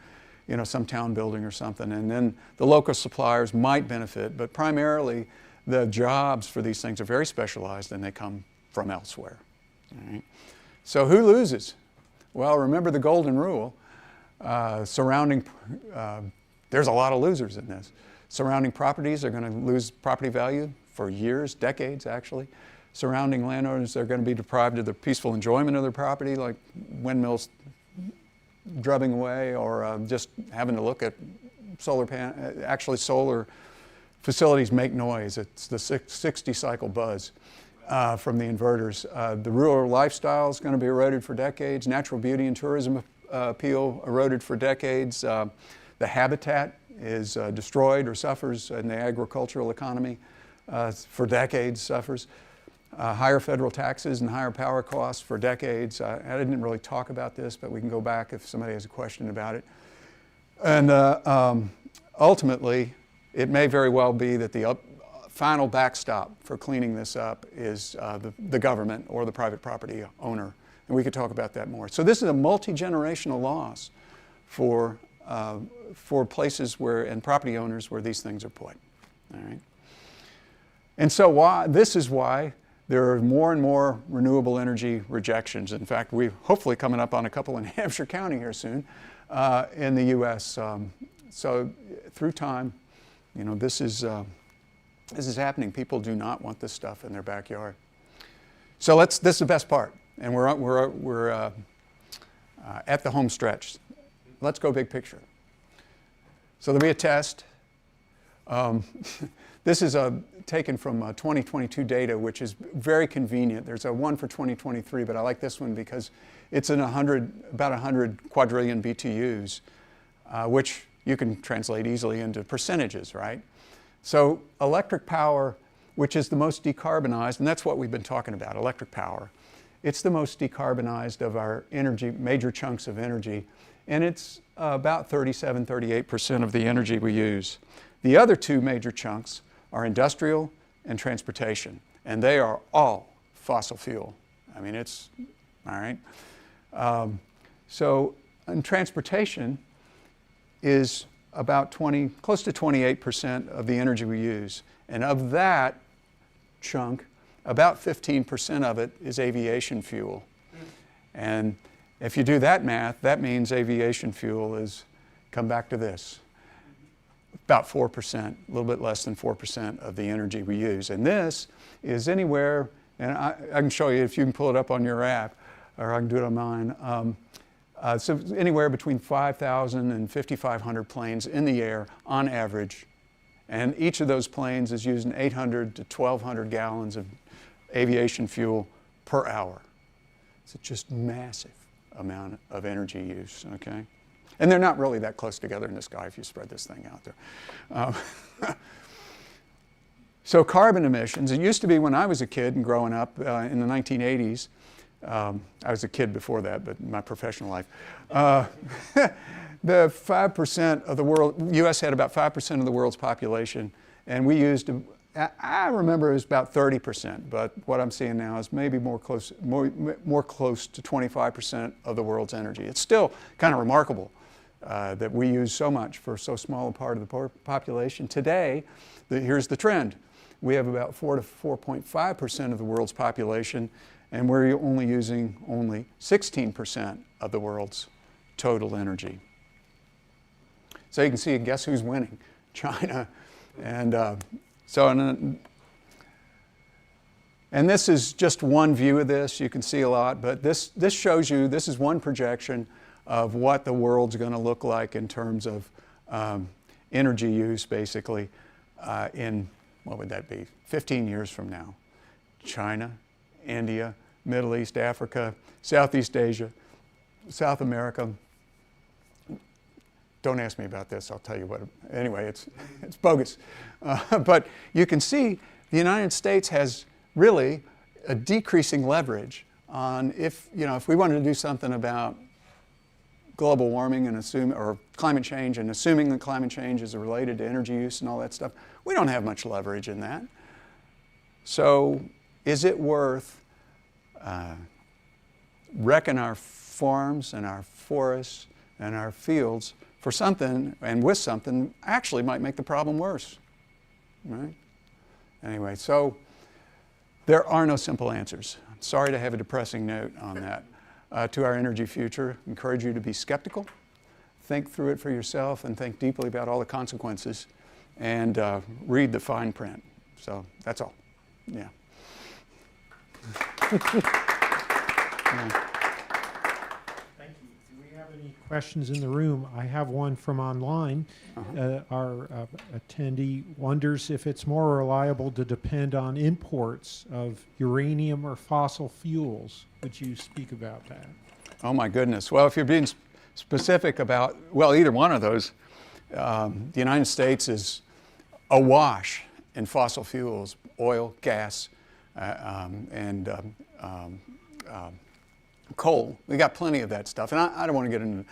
some town building or something, and then the local suppliers might benefit, but primarily the jobs for these things are very specialized and they come from elsewhere. All right? So who loses? Well, remember the golden rule. There's a lot of losers in this. Surrounding properties are going to lose property value for years, decades actually. Surrounding landowners are going to be deprived of the peaceful enjoyment of their property, like windmills drubbing away, or just having to look at solar facilities make noise. It's the 60 cycle buzz from the inverters. The rural lifestyle is going to be eroded for decades. Natural beauty and tourism appeal eroded for decades. The habitat is destroyed or suffers, and the agricultural economy for decades suffers. Higher federal taxes and higher power costs for decades. I didn't really talk about this, but we can go back if somebody has a question about it. And ultimately, it may very well be that the final backstop for cleaning this up is the government or the private property owner. And we could talk about that more. So this is a multi-generational loss for places and property owners where these things are put. All right? And so this is why there are more and more renewable energy rejections. In fact, we're hopefully coming up on a couple in Hampshire County here soon in the U.S. So through time, this is happening. People do not want this stuff in their backyard. So this is the best part, and we're at the home stretch. Let's go big picture. So there'll be a test. This is taken from 2022 data, which is very convenient. There's one for 2023, but I like this one because it's in about 100 quadrillion BTUs, which you can translate easily into percentages, right? So electric power, which is the most decarbonized, and that's what we've been talking about, electric power. It's the most decarbonized of our major chunks of energy, and it's about 38% of the energy we use. The other two major chunks are industrial and transportation, and they are all fossil fuel. I mean, it's, all right. So in transportation is about close to 28% of the energy we use. And of that chunk, about 15% of it is aviation fuel. And if you do that math, that means aviation fuel is, come back to this, about 4%, a little bit less than 4% of the energy we use. And this is anywhere, and I can show you if you can pull it up on your app, or I can do it on mine. So anywhere between 5,000 and 5,500 planes in the air on average. And each of those planes is using 800 to 1,200 gallons of aviation fuel per hour. It's just massive amount of energy use, okay? And they're not really that close together in the sky if you spread this thing out there. So carbon emissions, it used to be when I was a kid and growing up in the 1980s, I was a kid before that, but in my professional life, the 5% of the world, U.S. had about 5% of the world's population, and we used, I remember it was about 30%, but what I'm seeing now is maybe more close to 25% of the world's energy. It's still kind of remarkable that we use so much for so small a part of the population. Today, here's the trend. We have about 4 to 4.5% of the world's population, and we're only using 16% of the world's total energy. So you can see, guess who's winning? China. And and this is just one view of this. You can see a lot, but this shows you, this is one projection of what the world's going to look like in terms of energy use, basically, in, what would that be, 15 years from now. China, India, Middle East, Africa, Southeast Asia, South America. Don't ask me about this, I'll tell you what. Anyway, it's bogus. But you can see the United States has really a decreasing leverage on if we wanted to do something about global warming and or climate change, and assuming that climate change is related to energy use and all that stuff. We don't have much leverage in that. So is it worth wrecking our farms and our forests and our fields for something and with something actually might make the problem worse, right? Anyway, so there are no simple answers. I'm sorry to have a depressing note on that. To our energy future, I encourage you to be skeptical, think through it for yourself, and think deeply about all the consequences, and read the fine print. So that's all. Yeah. Thank you. Do we have any questions in the room? I have one from online. Our attendee wonders if it's more reliable to depend on imports of uranium or fossil fuels. Would you speak about that? Oh my goodness. Well, if you're being specific about, well, either one of those, the United States is awash in fossil fuels, oil, gas, and coal. We got plenty of that stuff, and I don't want to get into.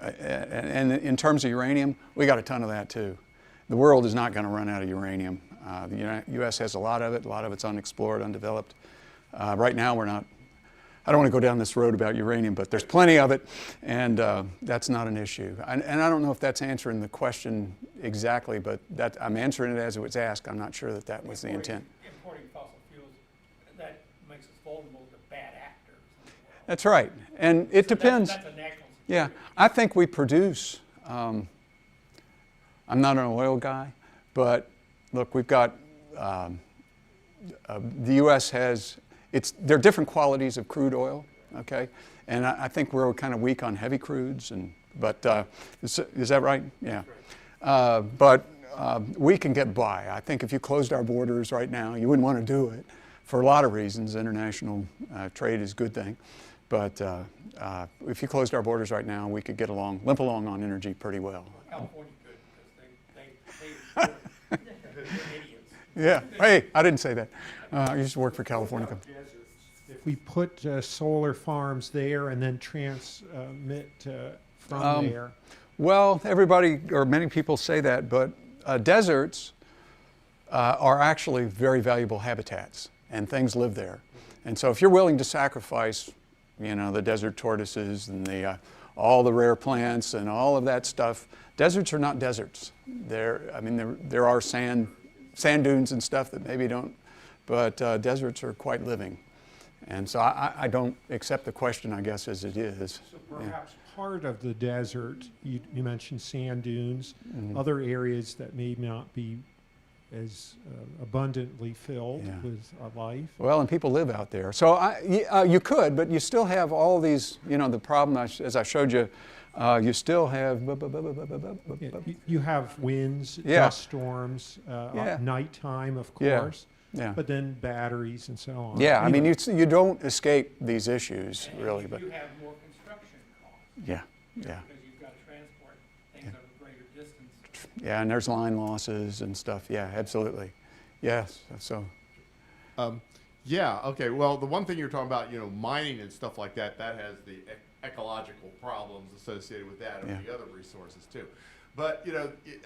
And in terms of uranium, we got a ton of that too. The world is not going to run out of uranium. The U.S. has a lot of it. A lot of it's unexplored, undeveloped. Right now, we're not. I don't want to go down this road about uranium, but there's plenty of it, and that's not an issue. And I don't know if that's answering the question exactly, but that I'm answering it as it was asked. I'm not sure that that was the intent. Importing fossil fuels, that makes us vulnerable to bad actors. That's right, and it depends. That's a national security. Yeah, I think we produce. I'm not an oil guy, but look, we've got the U.S. has. There are different qualities of crude oil, okay, and I think we're kind of weak on heavy crudes, but is that right? Yeah, but we can get by. I think if you closed our borders right now, you wouldn't want to do it for a lot of reasons. International trade is a good thing, but if you closed our borders right now, we could limp along on energy pretty well. California could, because they're idiots. Yeah. Hey, I didn't say that. I used to work for California. If we put solar farms there and then transmit from there. Well, everybody or many people say that, but deserts are actually very valuable habitats, and things live there. And so, if you're willing to sacrifice, the desert tortoises and all the rare plants and all of that stuff, deserts are not deserts. There are sand dunes and stuff that maybe don't, but deserts are quite living. And so I don't accept the question, I guess, as it is. So perhaps part of the desert, you mentioned sand dunes, other areas that may not be as abundantly filled with life. Well, and people live out there. So you could, but you still have all these, the problem, as I showed you, you still have... You have winds, dust storms, nighttime, of course. Yeah. But then batteries and so on. Yeah, you don't escape these issues, really. But you have more construction costs. Yeah. Because you've got to transport things over a greater distance. Yeah, and there's line losses and stuff. Yeah, absolutely. Yes. So. Yeah. Okay. Well, the one thing you're talking about, mining and stuff like that, that has the ecological problems associated with that and the other resources too. But,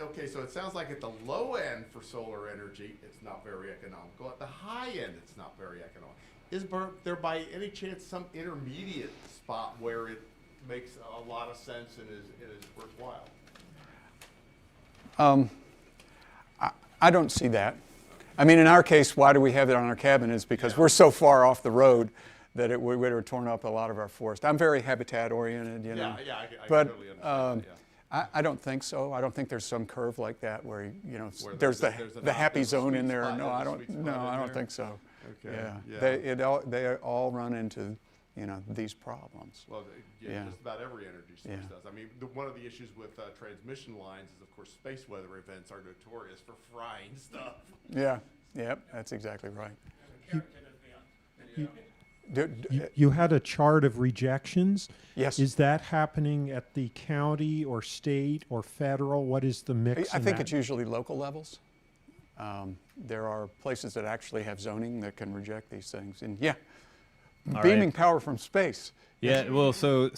okay, so it sounds like at the low end for solar energy, it's not very economical. At the high end, it's not very economical. Is there by any chance some intermediate spot where it makes a lot of sense and is worthwhile? I don't see that. In our case, why do we have it on our cabin is because we're so far off the road that we would have torn up a lot of our forest. I'm very habitat oriented, I but, totally understand that, I don't think so. I don't think there's some curve like that where there's the happy zone in there. No, I don't think so. Okay. Yeah. They all run into these problems. Well, just about every energy source does. One of the issues with transmission lines is, of course, space weather events are notorious for frying stuff. Yeah. Yep. That's exactly right. You had a chart of rejections. Yes. Is that happening at the county or state or federal? What is the mix? I think it's usually local levels. There are places that actually have zoning that can reject these things. And beaming power from space. Yeah, well, so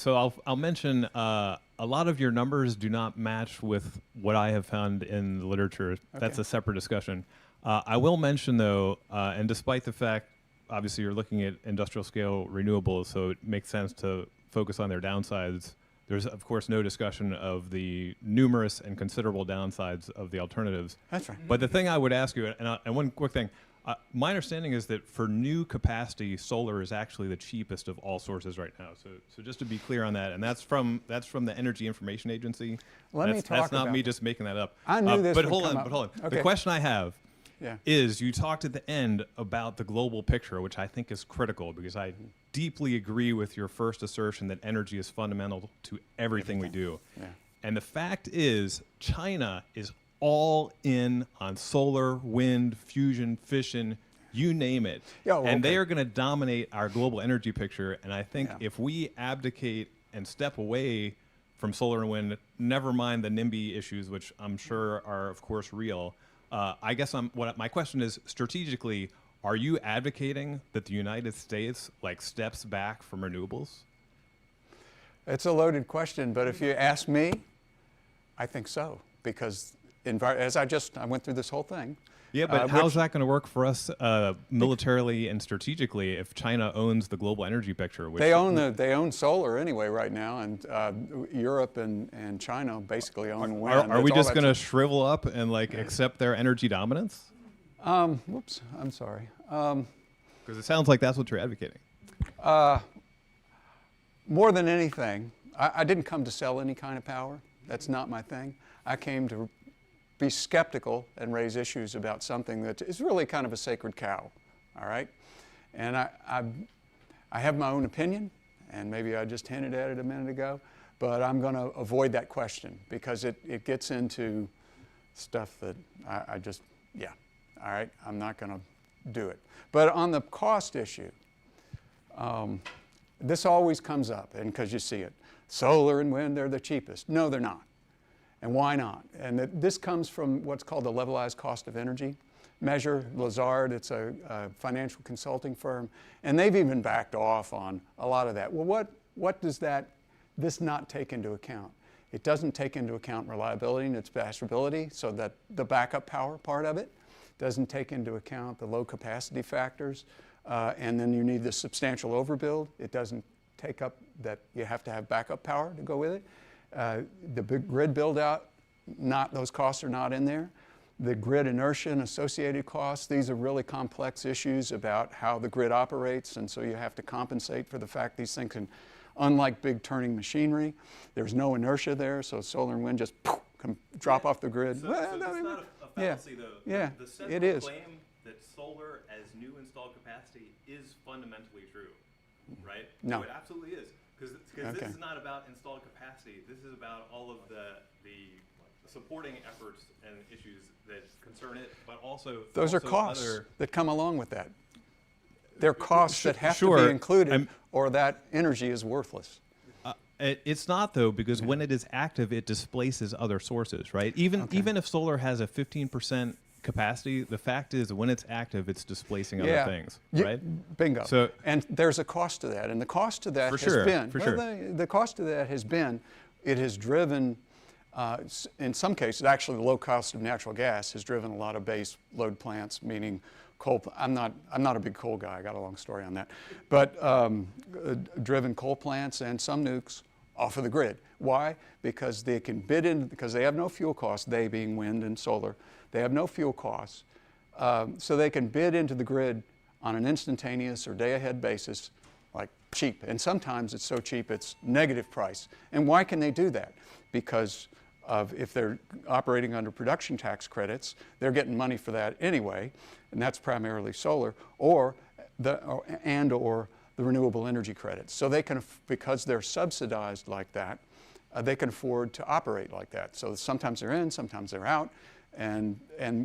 I'll mention a lot of your numbers do not match with what I have found in the literature. Okay. That's a separate discussion. I will mention, though, and despite the fact, obviously, you're looking at industrial scale renewables, so it makes sense to focus on their downsides. there's of course no discussion of the numerous and considerable downsides of the alternatives. That's right. But the thing I would ask you, and one quick thing, my understanding is that for new capacity, solar is actually the cheapest of all sources right now. So just to be clear on that, and that's from the Energy Information Agency. Let me that's talk not about me that. just making that up. I knew this but would hold come on, up. but hold on. Okay. The question I have Yeah. is you talked at the end about the global picture, which I think is critical because I deeply agree with your first assertion that energy is fundamental to everything we do. Yeah. And the fact is, China is all in on solar, wind, fusion, fission, you name it. Yeah, well, and they okay. are going to dominate our global energy picture. And I think Yeah. if we abdicate and step away from solar and wind, never mind the NIMBY issues, which I'm sure are, of course, real, I guess my question is, strategically, are you advocating that the United States steps back from renewables? It's a loaded question, but if you ask me, I think so. Because as I went through this whole thing. Yeah, but how's that going to work for us militarily and strategically if China owns the global energy picture? Which They own solar anyway right now, and Europe and China basically own wind. Are we just going to shrivel up and accept their energy dominance? Whoops, I'm sorry. Because it sounds like that's what you're advocating. More than anything, I didn't come to sell any kind of power. That's not my thing. I came to be skeptical and raise issues about something that is really kind of a sacred cow, all right? And I have my own opinion, and maybe I just hinted at it a minute ago, but I'm going to avoid that question because it gets into stuff that I just, yeah, all right, I'm not going to do it. But on the cost issue, this always comes up, and because you see it. Solar and wind, they're the cheapest. No, they're not. And why not? And this comes from what's called the levelized cost of energy measure. Lazard, it's a financial consulting firm, and they've even backed off on a lot of that. Well, what does this not take into account? It doesn't take into account reliability and its dispatchability, so that the backup power part of it doesn't take into account the low capacity factors, and then you need the substantial overbuild. It doesn't take up that you have to have backup power to go with it. The big grid build out, those costs are not in there. The grid inertia and associated costs, these are really complex issues about how the grid operates, and so you have to compensate for the fact these things can, unlike big turning machinery, there's no inertia there, so solar and wind just can drop off the grid. So that's not a fallacy, though. Yeah, the central it is. claim that solar as new installed capacity is fundamentally true, right? No. It absolutely is. Because Okay. this is not about installed capacity. This is about all of the supporting efforts and issues that concern it, but also Those are also costs that come along with that. They're costs that have to Sure. be included, I'm- or that energy is worthless. It's not, though, because when it is active, it displaces other sources, right? Even if solar has a 15% capacity, the fact is when it's active, it's displacing other things, right? Bingo. So- and there's a cost to that, and the cost to that For has sure, been, for well, sure. the cost of that has been, it has driven, in some cases, actually the low cost of natural gas has driven a lot of base load plants, meaning coal. I'm not a big coal guy. I got a long story on that, but driven coal plants and some nukes off of the grid. Why? Because they can bid in, because they have no fuel costs, they being wind and solar, they have no fuel costs, so they can bid into the grid on an instantaneous or day-ahead basis, like cheap. And sometimes it's so cheap it's negative price. And why can they do that? Because if they're operating under production tax credits, they're getting money for that anyway, and that's primarily solar, or the renewable energy credits. So they can, because they're subsidized like that, they can afford to operate like that. So sometimes they're in, sometimes they're out, and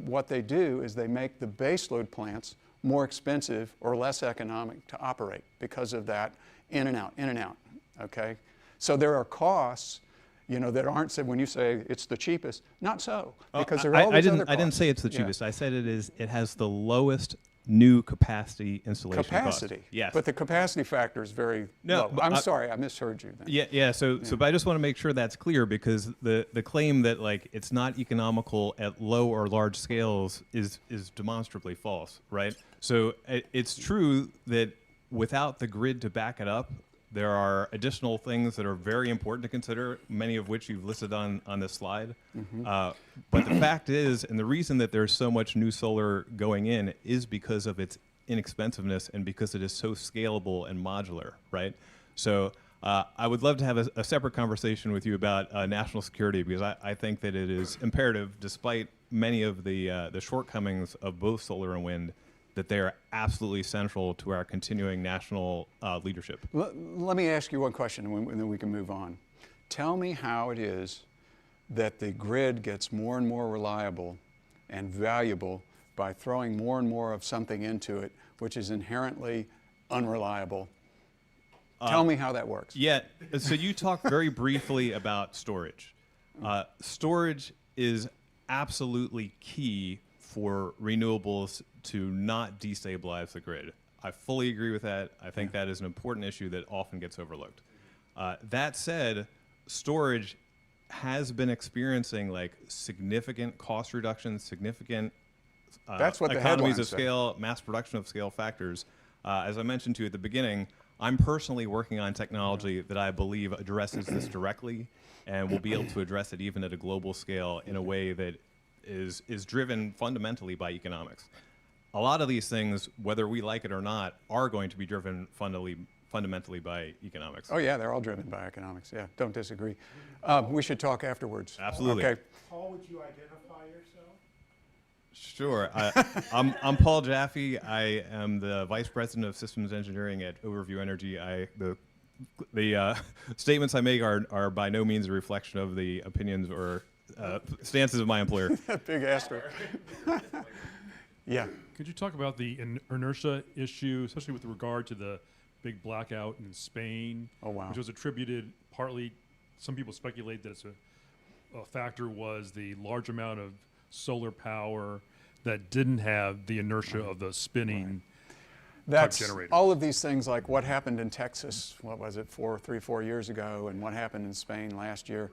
what they do is they make the baseload plants more expensive or less economic to operate because of that in and out, okay? So there are costs, that aren't said when you say it's the cheapest. Not so, because there are all these other costs. I didn't say it's the cheapest. I said it has the lowest new capacity installation capacity. cost. Yes. But the capacity factor is very low. I'm sorry, I misheard you then. Yeah. So but I just want to make sure that's clear, because the claim that it's not economical at low or large scales is demonstrably false, right? So it's true that without the grid to back it up, There are additional things that are very important to consider, many of which you've listed on this slide. But the fact is, and the reason that there's so much new solar going in is because of its inexpensiveness and because it is so scalable and modular, right? So I would love to have a separate conversation with you about national security, because I think that it is imperative, despite many of the shortcomings of both solar and wind, that they are absolutely central to our continuing national leadership. Let me ask you one question, and then we can move on. Tell me how it is that the grid gets more and more reliable and valuable by throwing more and more of something into it, which is inherently unreliable. Tell me how that works. Yeah, so you talked very briefly about storage. Storage is absolutely key for renewables to not destabilize the grid. I fully agree with that. I think that is an important issue that often gets overlooked. That said, storage has been experiencing like significant cost reductions, significant That's what the economies headlines of say. scale, mass production of scale factors. As I mentioned to you at the beginning, I'm personally working on technology that I believe addresses this directly and will be able to address it even at a global scale in a way that is driven fundamentally by economics. A lot of these things, whether we like it or not, are going to be driven fundamentally by economics. Oh yeah, they're all driven by economics. Yeah, don't disagree. We should talk afterwards. Absolutely. Okay. Paul, would you identify yourself? Sure. I'm Paul Jaffe. I am the Vice President of Systems Engineering at Overview Energy. The statements I make are by no means a reflection of the opinions or stances of my employer. Big asterisk. Yeah. Could you talk about the inertia issue, especially with regard to the big blackout in Spain? Oh, wow. Which was attributed partly, some people speculate that it's a factor was the large amount of solar power that didn't have the inertia of the spinning That's generators. all of these things, like what happened in Texas, what was it, 4 years ago, and what happened in Spain last year.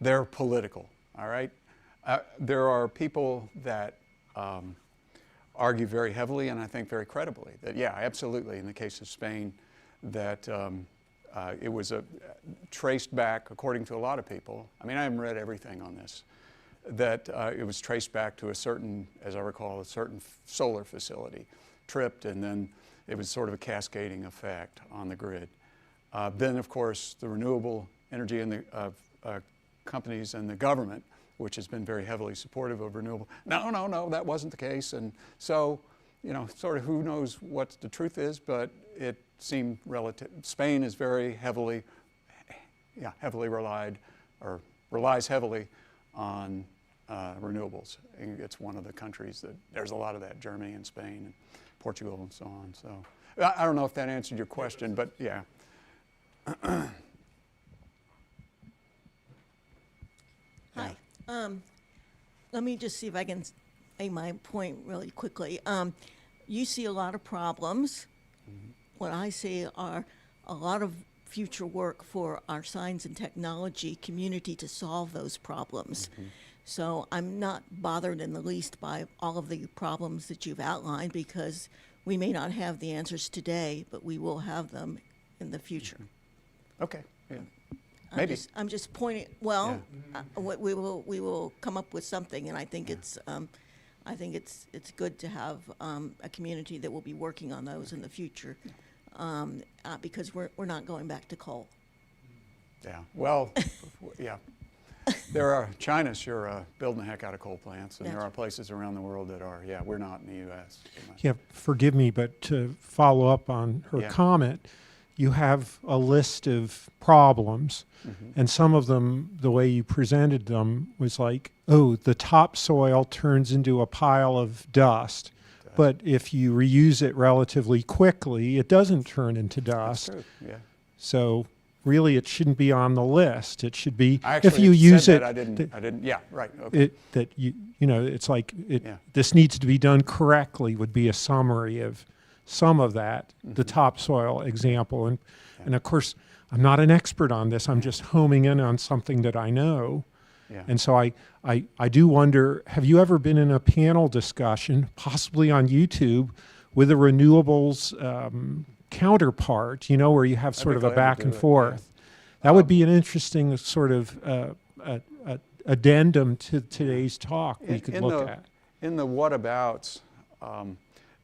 They're political, all right? There are people that argue very heavily, and I think very credibly, that yeah, absolutely, in the case of Spain, that it was traced back, according to a lot of people, I mean, I haven't read everything on this, that it was traced back to a certain, as I recall, a certain solar facility, tripped, and then it was sort of a cascading effect on the grid. Then, of course, the renewable energy and the companies and the government, which has been very heavily supportive of renewable. No, that wasn't the case. And so, you know, sort of who knows what the truth is, but it seemed relative. Spain is very heavily relies heavily on renewables. And it's one of the countries that there's a lot of that, Germany and Spain and Portugal and so on. So I don't know if that answered your question, but yeah. Hi. Let me just see if I can make my point really quickly. You see a lot of problems. What I see are a lot of future work for our science and technology community to solve those problems. So I'm not bothered in the least by all of the problems that you've outlined, because we may not have the answers today, but we will have them in the future. Okay. Yeah. Maybe. I'm just pointing. Well, we will come up with something, and I think it's good to have a community that will be working on those in the future, because we're not going back to coal. Yeah. Well, yeah. There are China's sure building the heck out of coal plants, and there are places around the world that are. Yeah, we're not in the U.S. Yeah, forgive me, but to follow up on her comment, you have a list of problems, and some of them, the way you presented them, was like, oh, the topsoil turns into a pile of dust. But if you reuse it relatively quickly, it doesn't turn into dust. That's true. Yeah. So really, it shouldn't be on the list. It should be, I actually if you use said it, that. I didn't. Yeah. Right. Okay. that you know, it's like this needs to be done correctly would be a summary of some of that, the topsoil example. And of course, I'm not an expert on this. I'm just homing in on something that I know. Yeah. And so I do wonder, have you ever been in a panel discussion, possibly on YouTube, with a renewables counterpart, you know, where you have I'd sort be of a glad to back do and it, forth. That would be an interesting sort of addendum to today's talk we could look at. In the whatabouts,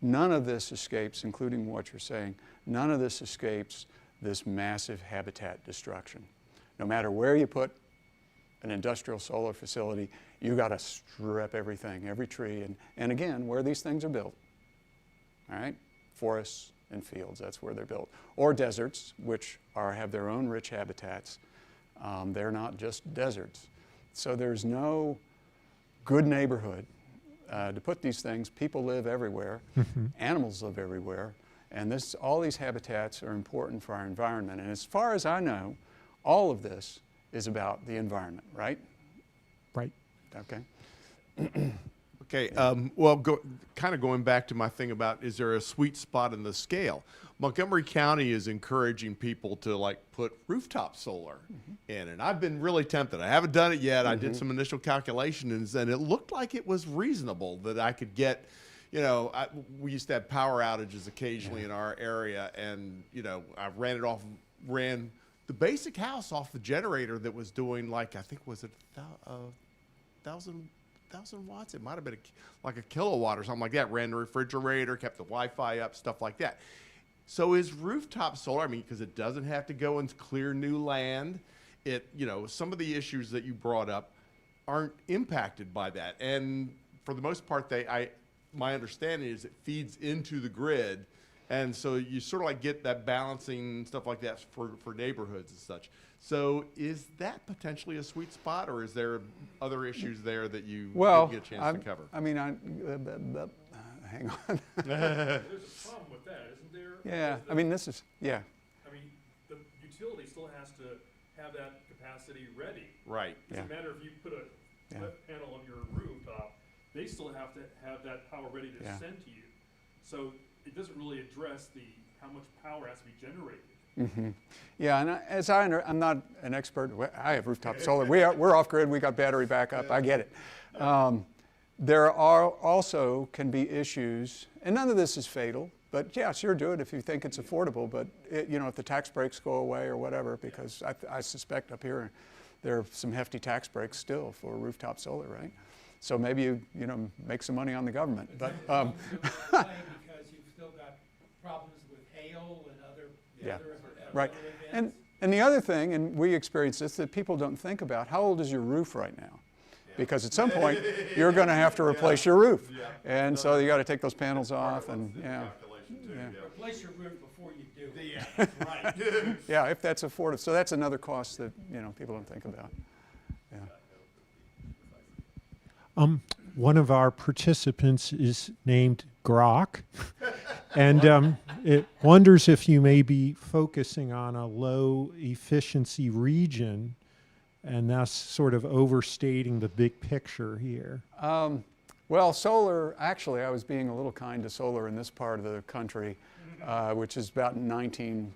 none of this escapes, including what you're saying, none of this escapes this massive habitat destruction. No matter where you put an industrial solar facility, you got to strip everything, every tree, and again, where these things are built, all right? Forests and fields, that's where they're built. Or deserts, which have their own rich habitats. They're not just deserts. So there's no good neighborhood to put these things. People live everywhere, animals live everywhere, and all these habitats are important for our environment. And as far as I know, all of this is about the environment, right? Right. Okay. Okay, well, kind of going back to my thing about is there a sweet spot in the scale? Montgomery County is encouraging people to like put rooftop solar in, and I've been really tempted. I haven't done it yet. I did some initial calculations, and it looked like it was reasonable that I could get, you know, we used to have power outages occasionally in our area, and, you know, I ran the basic house off the generator that was doing like, I think, was it 1,000 watts? It might have been like a kilowatt or something like that. Ran the refrigerator, kept the Wi-Fi up, stuff like that. So is rooftop solar, I mean, because it doesn't have to go and clear new land. You know, some of the issues that you brought up aren't impacted by that. And for the most part, my understanding is it feeds into the grid. And so you sort of like get that balancing stuff like that for neighborhoods and such. So is that potentially a sweet spot, or is there other issues there that you didn't get a chance to cover? I mean, hang on. There's a problem with that, isn't there? Yeah, I mean, yeah. I mean, the utility still has to have that capacity ready. Right. It doesn't matter if you put a panel on your rooftop, they still have to have that power ready to send to you. So it doesn't really address how much power has to be generated. Yeah, and I'm not an expert. I have rooftop solar. We're off grid. We got battery backup. I get it. There can be issues, and none of this is fatal. But yeah, sure, do it if you think it's affordable. But you know, if the tax breaks go away or whatever, because I suspect up here there are some hefty tax breaks still for rooftop solar, right? So maybe you make some money on the government. But because you've still got problems with hail and other right. events. And the other thing, and we experience this, that people don't think about, how old is your roof right now? Because at some point, you're going to have to replace your roof. And so you got to take those panels off and, Replace your roof before you do. Yeah, that's right. Yeah, if that's affordable. So that's another cost that, people don't think about. Yeah. One of our participants is named Grok, and it wonders if you may be focusing on a low efficiency region and thus sort of overstating the big picture here. Well, solar, actually, I was being a little kind to solar in this part of the country, which is about 19%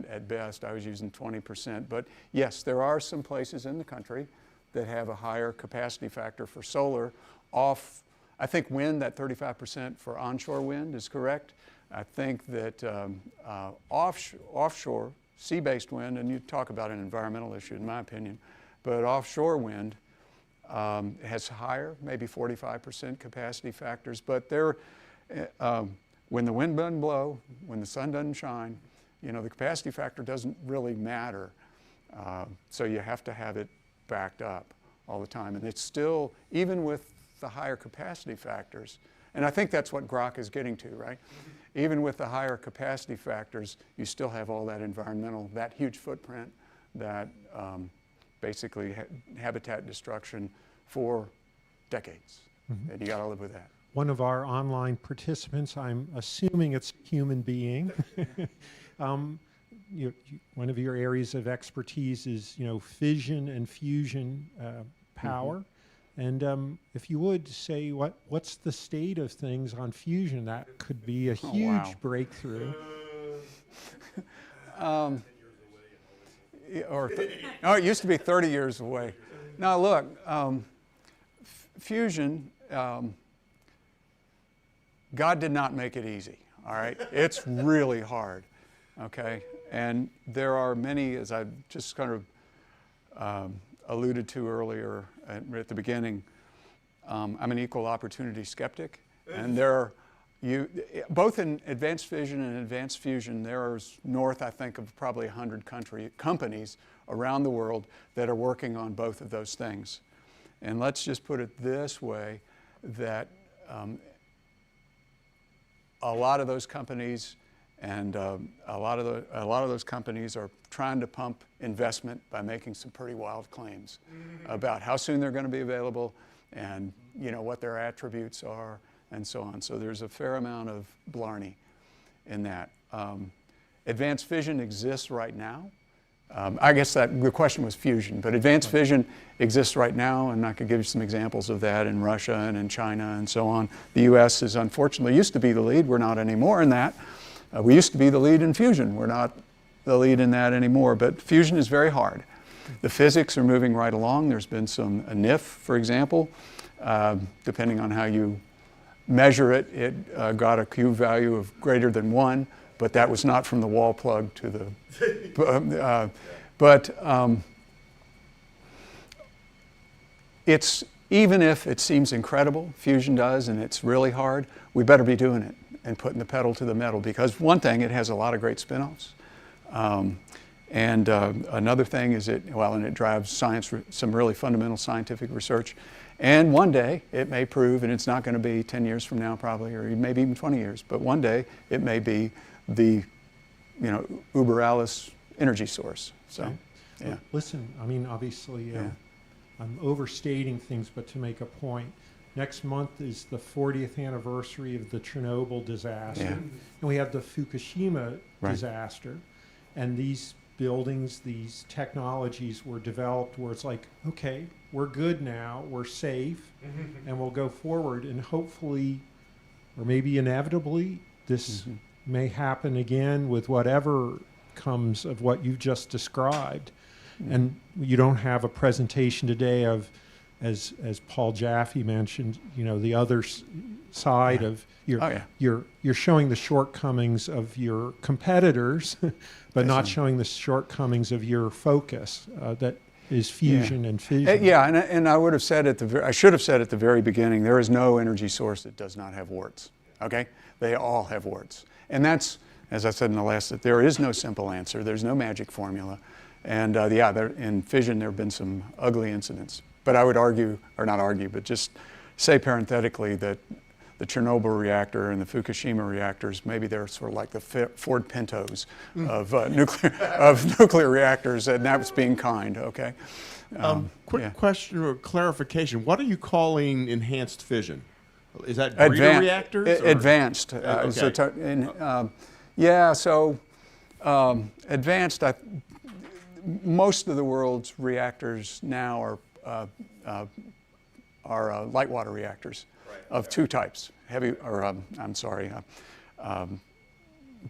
at best. I was using 20%. But yes, there are some places in the country that have a higher capacity factor for solar off. I think wind, that 35% for onshore wind is correct. I think that offshore, sea-based wind, and you talk about an environmental issue in my opinion, but offshore wind has higher, maybe 45% capacity factors, but when the wind doesn't blow, when the sun doesn't shine, the capacity factor doesn't really matter. So you have to have it backed up all the time. And it's still, even with the higher capacity factors, and I think that's what Grok is getting to, right? Even with the higher capacity factors, you still have all that environmental, that huge footprint, that basically habitat destruction for decades. And you got to live with that. One of our online participants, I'm assuming it's a human being. One of your areas of expertise is, fission and fusion power. And if you would say, what's the state of things on fusion? That could be a huge breakthrough. It used to be 30 years away. Now look, fusion, God did not make it easy, all right? It's really hard. okay? And there are many, as I just kind of alluded to earlier at the beginning, I'm an equal opportunity skeptic, and there are, both in advanced fission and advanced fusion, there's north, I think, of probably 100 companies around the world that are working on both of those things. And let's just put it this way, that a lot of those companies and a lot of those companies are trying to pump investment by making some pretty wild claims about how soon they're going to be available, and what their attributes are, and so on. So there's a fair amount of blarney in that. Advanced fission exists right now. I guess that the question was fusion, but advanced fission exists right now, and I could give you some examples of that in Russia and in China and so on. The U.S. is unfortunately used to be the lead. We're not anymore in that. We used to be the lead in fusion. We're not the lead in that anymore, but fusion is very hard. The physics are moving right along. There's been a NIF, for example. Depending on how you measure it, it got a Q value of greater than 1, but that was not from the wall plug to the... it's, even if it seems incredible, fusion does, and it's really hard, we better be doing it and putting the pedal to the metal, because one thing, it has a lot of great spin-offs. And another thing is and it drives science, some really fundamental scientific research. And one day it may prove, and it's not going to be 10 years from now probably, or maybe even 20 years, but one day it may be the, uber alles energy source. So, Okay. yeah. Listen, I mean, obviously, Yeah. I'm overstating things, but to make a point, next month is the 40th anniversary of the Chernobyl disaster, Yeah. and we have the Fukushima Right. disaster, and these buildings, these technologies were developed where it's like, okay, we're good now, we're safe, and we'll go forward, and hopefully, or maybe inevitably, this may happen again with whatever comes of what you've just described. And you don't have a presentation today of, as Paul Jaffe mentioned, the other side of you're showing the shortcomings of your competitors, but not showing the shortcomings of your focus that is fusion and fission. Yeah, and I would have said I should have said at the very beginning, there is no energy source that does not have warts. Okay, they all have warts, and that's, as I said in the last, there is no simple answer. There's no magic formula, and in fission there have been some ugly incidents. But I would argue, or not argue, but just say parenthetically that the Chernobyl reactor and the Fukushima reactors, maybe they're sort of like the Ford Pintos of nuclear reactors, and that was being kind. Okay. Quick question or clarification: what are you calling enhanced fission? Is that breeder reactors? Advanced. Okay. Advanced. Most of the world's reactors now are light water reactors of two types: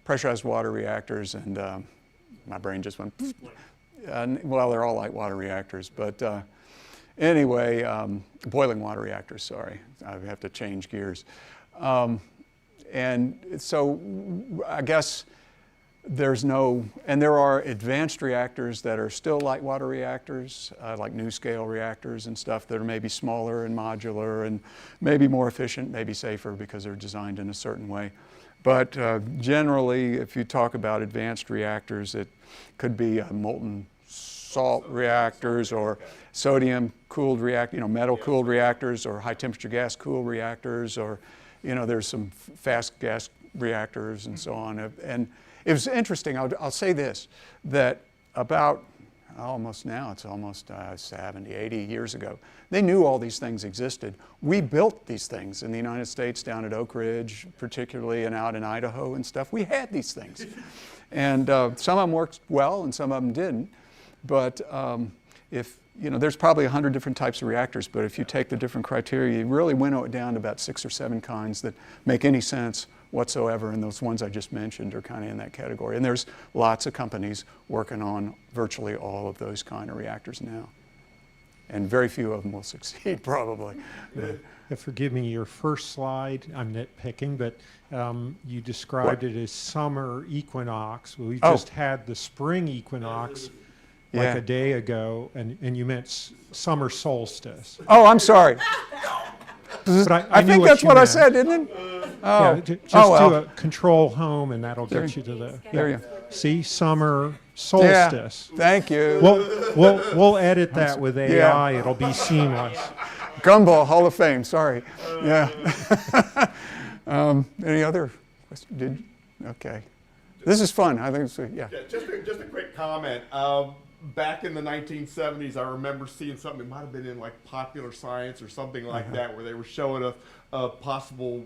pressurized water reactors, and my brain just went. They're all light water reactors, but anyway, boiling water reactors. Sorry, I have to change gears, and so I guess. There are advanced reactors that are still light water reactors, like NuScale reactors and stuff that are maybe smaller and modular and maybe more efficient, maybe safer because they're designed in a certain way. But generally, if you talk about advanced reactors, it could be molten salt reactors or sodium-cooled metal-cooled reactors, or high-temperature gas-cooled reactors, or there's some fast gas reactors and so on. And it was interesting. I'll say this, that about almost 70, 80 years ago, they knew all these things existed. We built these things in the United States, down at Oak Ridge, particularly, and out in Idaho and stuff. We had these things. And some of them worked well and some of them didn't. But there's probably 100 different types of reactors, but if you take the different criteria, you really winnow it down to about 6 or 7 kinds that make any sense whatsoever, and those ones I just mentioned are kind of in that category. And there's lots of companies working on virtually all of those kind of reactors now. And very few of them will succeed, probably. forgive me, your first slide, I'm nitpicking, but you described it as summer equinox. Well, we just had the spring equinox like Yeah. a day ago, and you meant summer solstice. Oh, I'm sorry. But I knew think that's you what I meant. said, didn't it? Yeah, Oh, just well. do a control home, and that'll get you to the. There you go. See, summer Yeah. solstice. Thank you. We'll edit that with AI. Yeah. It'll be seamless. Gumball Hall of Fame. Sorry. Yeah. Any other questions? Okay. This is fun. I think it's yeah. Yeah, just a quick comment. Back in the 1970s, I remember seeing something. It might have been in like Popular Science or something like that, where they were showing a possible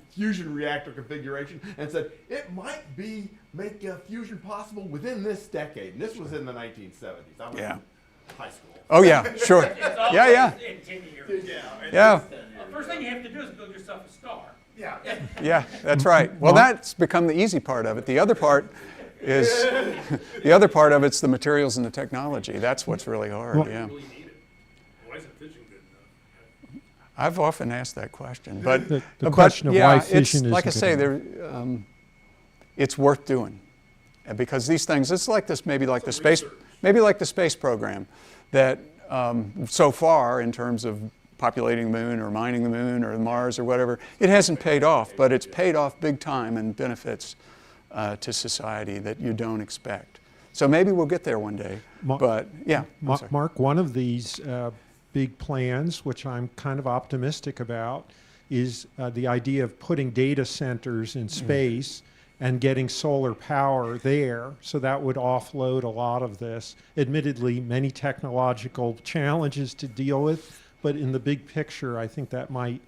fusion reactor configuration, and said it might make a fusion possible within this decade. And this was in the 1970s. I was Yeah. in high school. Oh yeah. Sure. It's always Yeah. in 10 years. Yeah. First thing you have to do is build yourself a star. Yeah. Yeah. That's right. Well, that's become the easy part of it. The other part is the other part of it's the materials and the technology. That's what's really hard. Well- Yeah. Really need it. Why isn't fission good enough? I've often asked that question, but The question of why it's fission is like I say, it's worth doing, because these things. It's like this, maybe like the space program, that so far in terms of populating the moon or mining the moon or Mars or whatever, it hasn't paid off, but it's paid off big time and benefits to society that you don't expect. So maybe we'll get there one day. But yeah, I'm sorry. Mark, one of these big plans, which I'm kind of optimistic about, is the idea of putting data centers in space and getting solar power there. So that would offload a lot of this. Admittedly, many technological challenges to deal with, but in the big picture, I think that might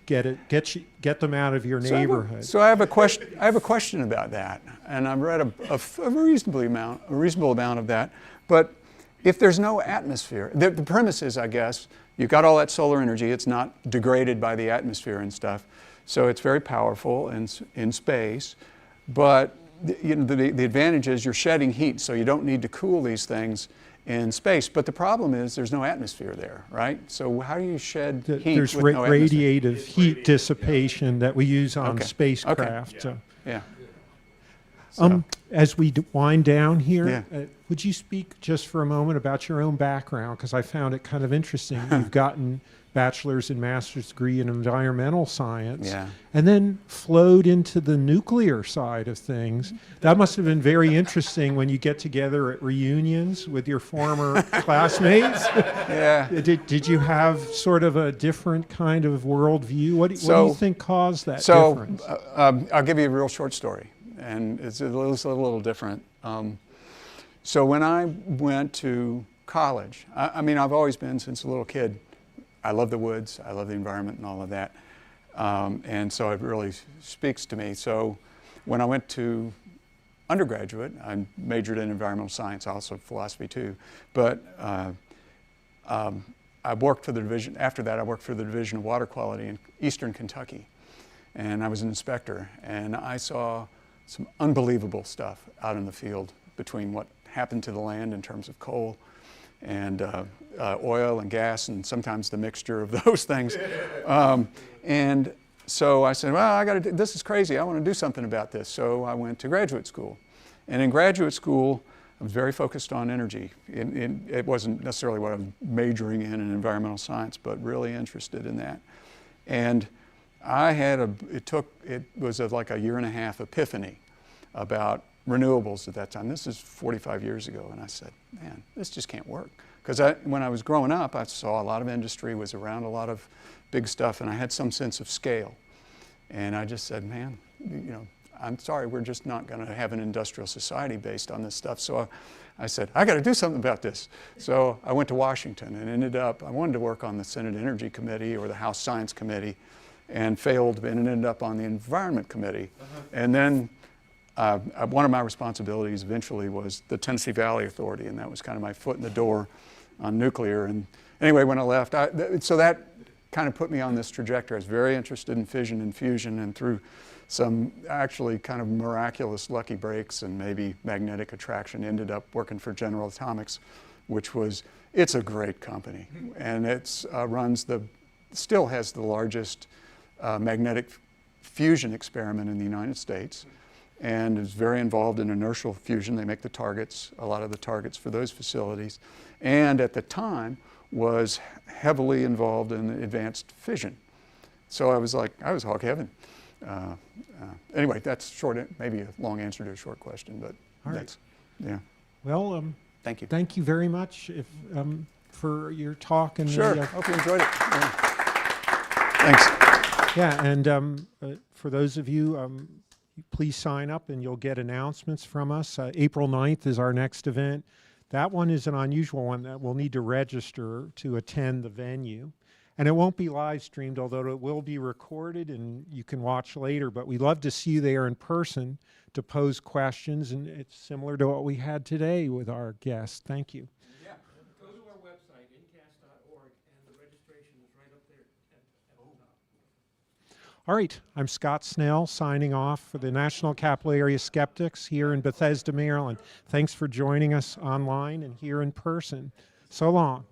get them out of your neighborhood. So I have a question about that, and I've read a reasonable amount of that. But if there's no atmosphere, the premise is, I guess, you've got all that solar energy. It's not degraded by the atmosphere and stuff, so it's very powerful in space. But the advantage is you're shedding heat, so you don't need to cool these things in space. But the problem is there's no atmosphere there, right? So how do you shed heat There's with no atmosphere? radiative heat dissipation that we use on Okay. spacecraft. Okay. Yeah. As we wind down here, Yeah. would you speak just for a moment about your own background? Because I found it kind of interesting. You've gotten bachelor's and master's degree in environmental science, Yeah. and then flowed into the nuclear side of things. That must have been very interesting when you get together at reunions with your former classmates. Yeah. Did you have sort of a different kind of worldview? What do you think caused that difference? I'll give you a real short story, and it's a little different. So when I went to college, I mean, I've always been since a little kid. I love the woods, I love the environment and all of that. And so it really speaks to me. So when I went to undergraduate, I majored in environmental science, also philosophy too. But I worked for the division, after that I worked for the Division of Water Quality in Eastern Kentucky. And I was an inspector, and I saw some unbelievable stuff out in the field between what happened to the land in terms of coal and oil and gas, and sometimes the mixture of those things. And so I said, well, this is crazy. I want to do something about this. So I went to graduate school. And in graduate school, I was very focused on energy. It wasn't necessarily what I was majoring in environmental science, but really interested in that. And I had it was like a year and a half epiphany about renewables at that time. This is 45 years ago, and I said, man, this just can't work. Because when I was growing up, I saw a lot of industry, was around a lot of big stuff, and I had some sense of scale. And I just said, man, I'm sorry, we're just not going to have an industrial society based on this stuff. So I said, I got to do something about this. So I went to Washington and I wanted to work on the Senate Energy Committee or the House Science Committee, and failed, and ended up on the Environment Committee. And then one of my responsibilities eventually was the Tennessee Valley Authority, and that was kind of my foot in the door on nuclear. And anyway, when I left, so that kind of put me on this trajectory. I was very interested in fission and fusion, and through some actually kind of miraculous lucky breaks and maybe magnetic attraction, ended up working for General Atomics, which it's a great company, and it's runs the still has the largest magnetic fusion experiment in the United States, and is very involved in inertial fusion. They make the targets, a lot of the targets for those facilities, and at the time was heavily involved in advanced fission. So I was hog heaven. Anyway, that's short, maybe a long answer to a short question, but All right. that's, yeah. Well, Thank you. thank you very much for your talk. And Sure, the, hope you enjoyed it. Yeah. Thanks. yeah, and for those of you, please sign up and you'll get announcements from us. April 9th is our next event. That one is an unusual one that we'll need to register to attend the venue. And it won't be live streamed, although it will be recorded and you can watch later. But we'd love to see you there in person to pose questions. And it's similar to what we had today with our guests. Thank you. Yeah, go to our website, incast.org, and the registration is right up there at the top. All right, I'm Scott Snell signing off for the National Capital Area Skeptics here in Bethesda, Maryland. Thanks for joining us online and here in person. So long.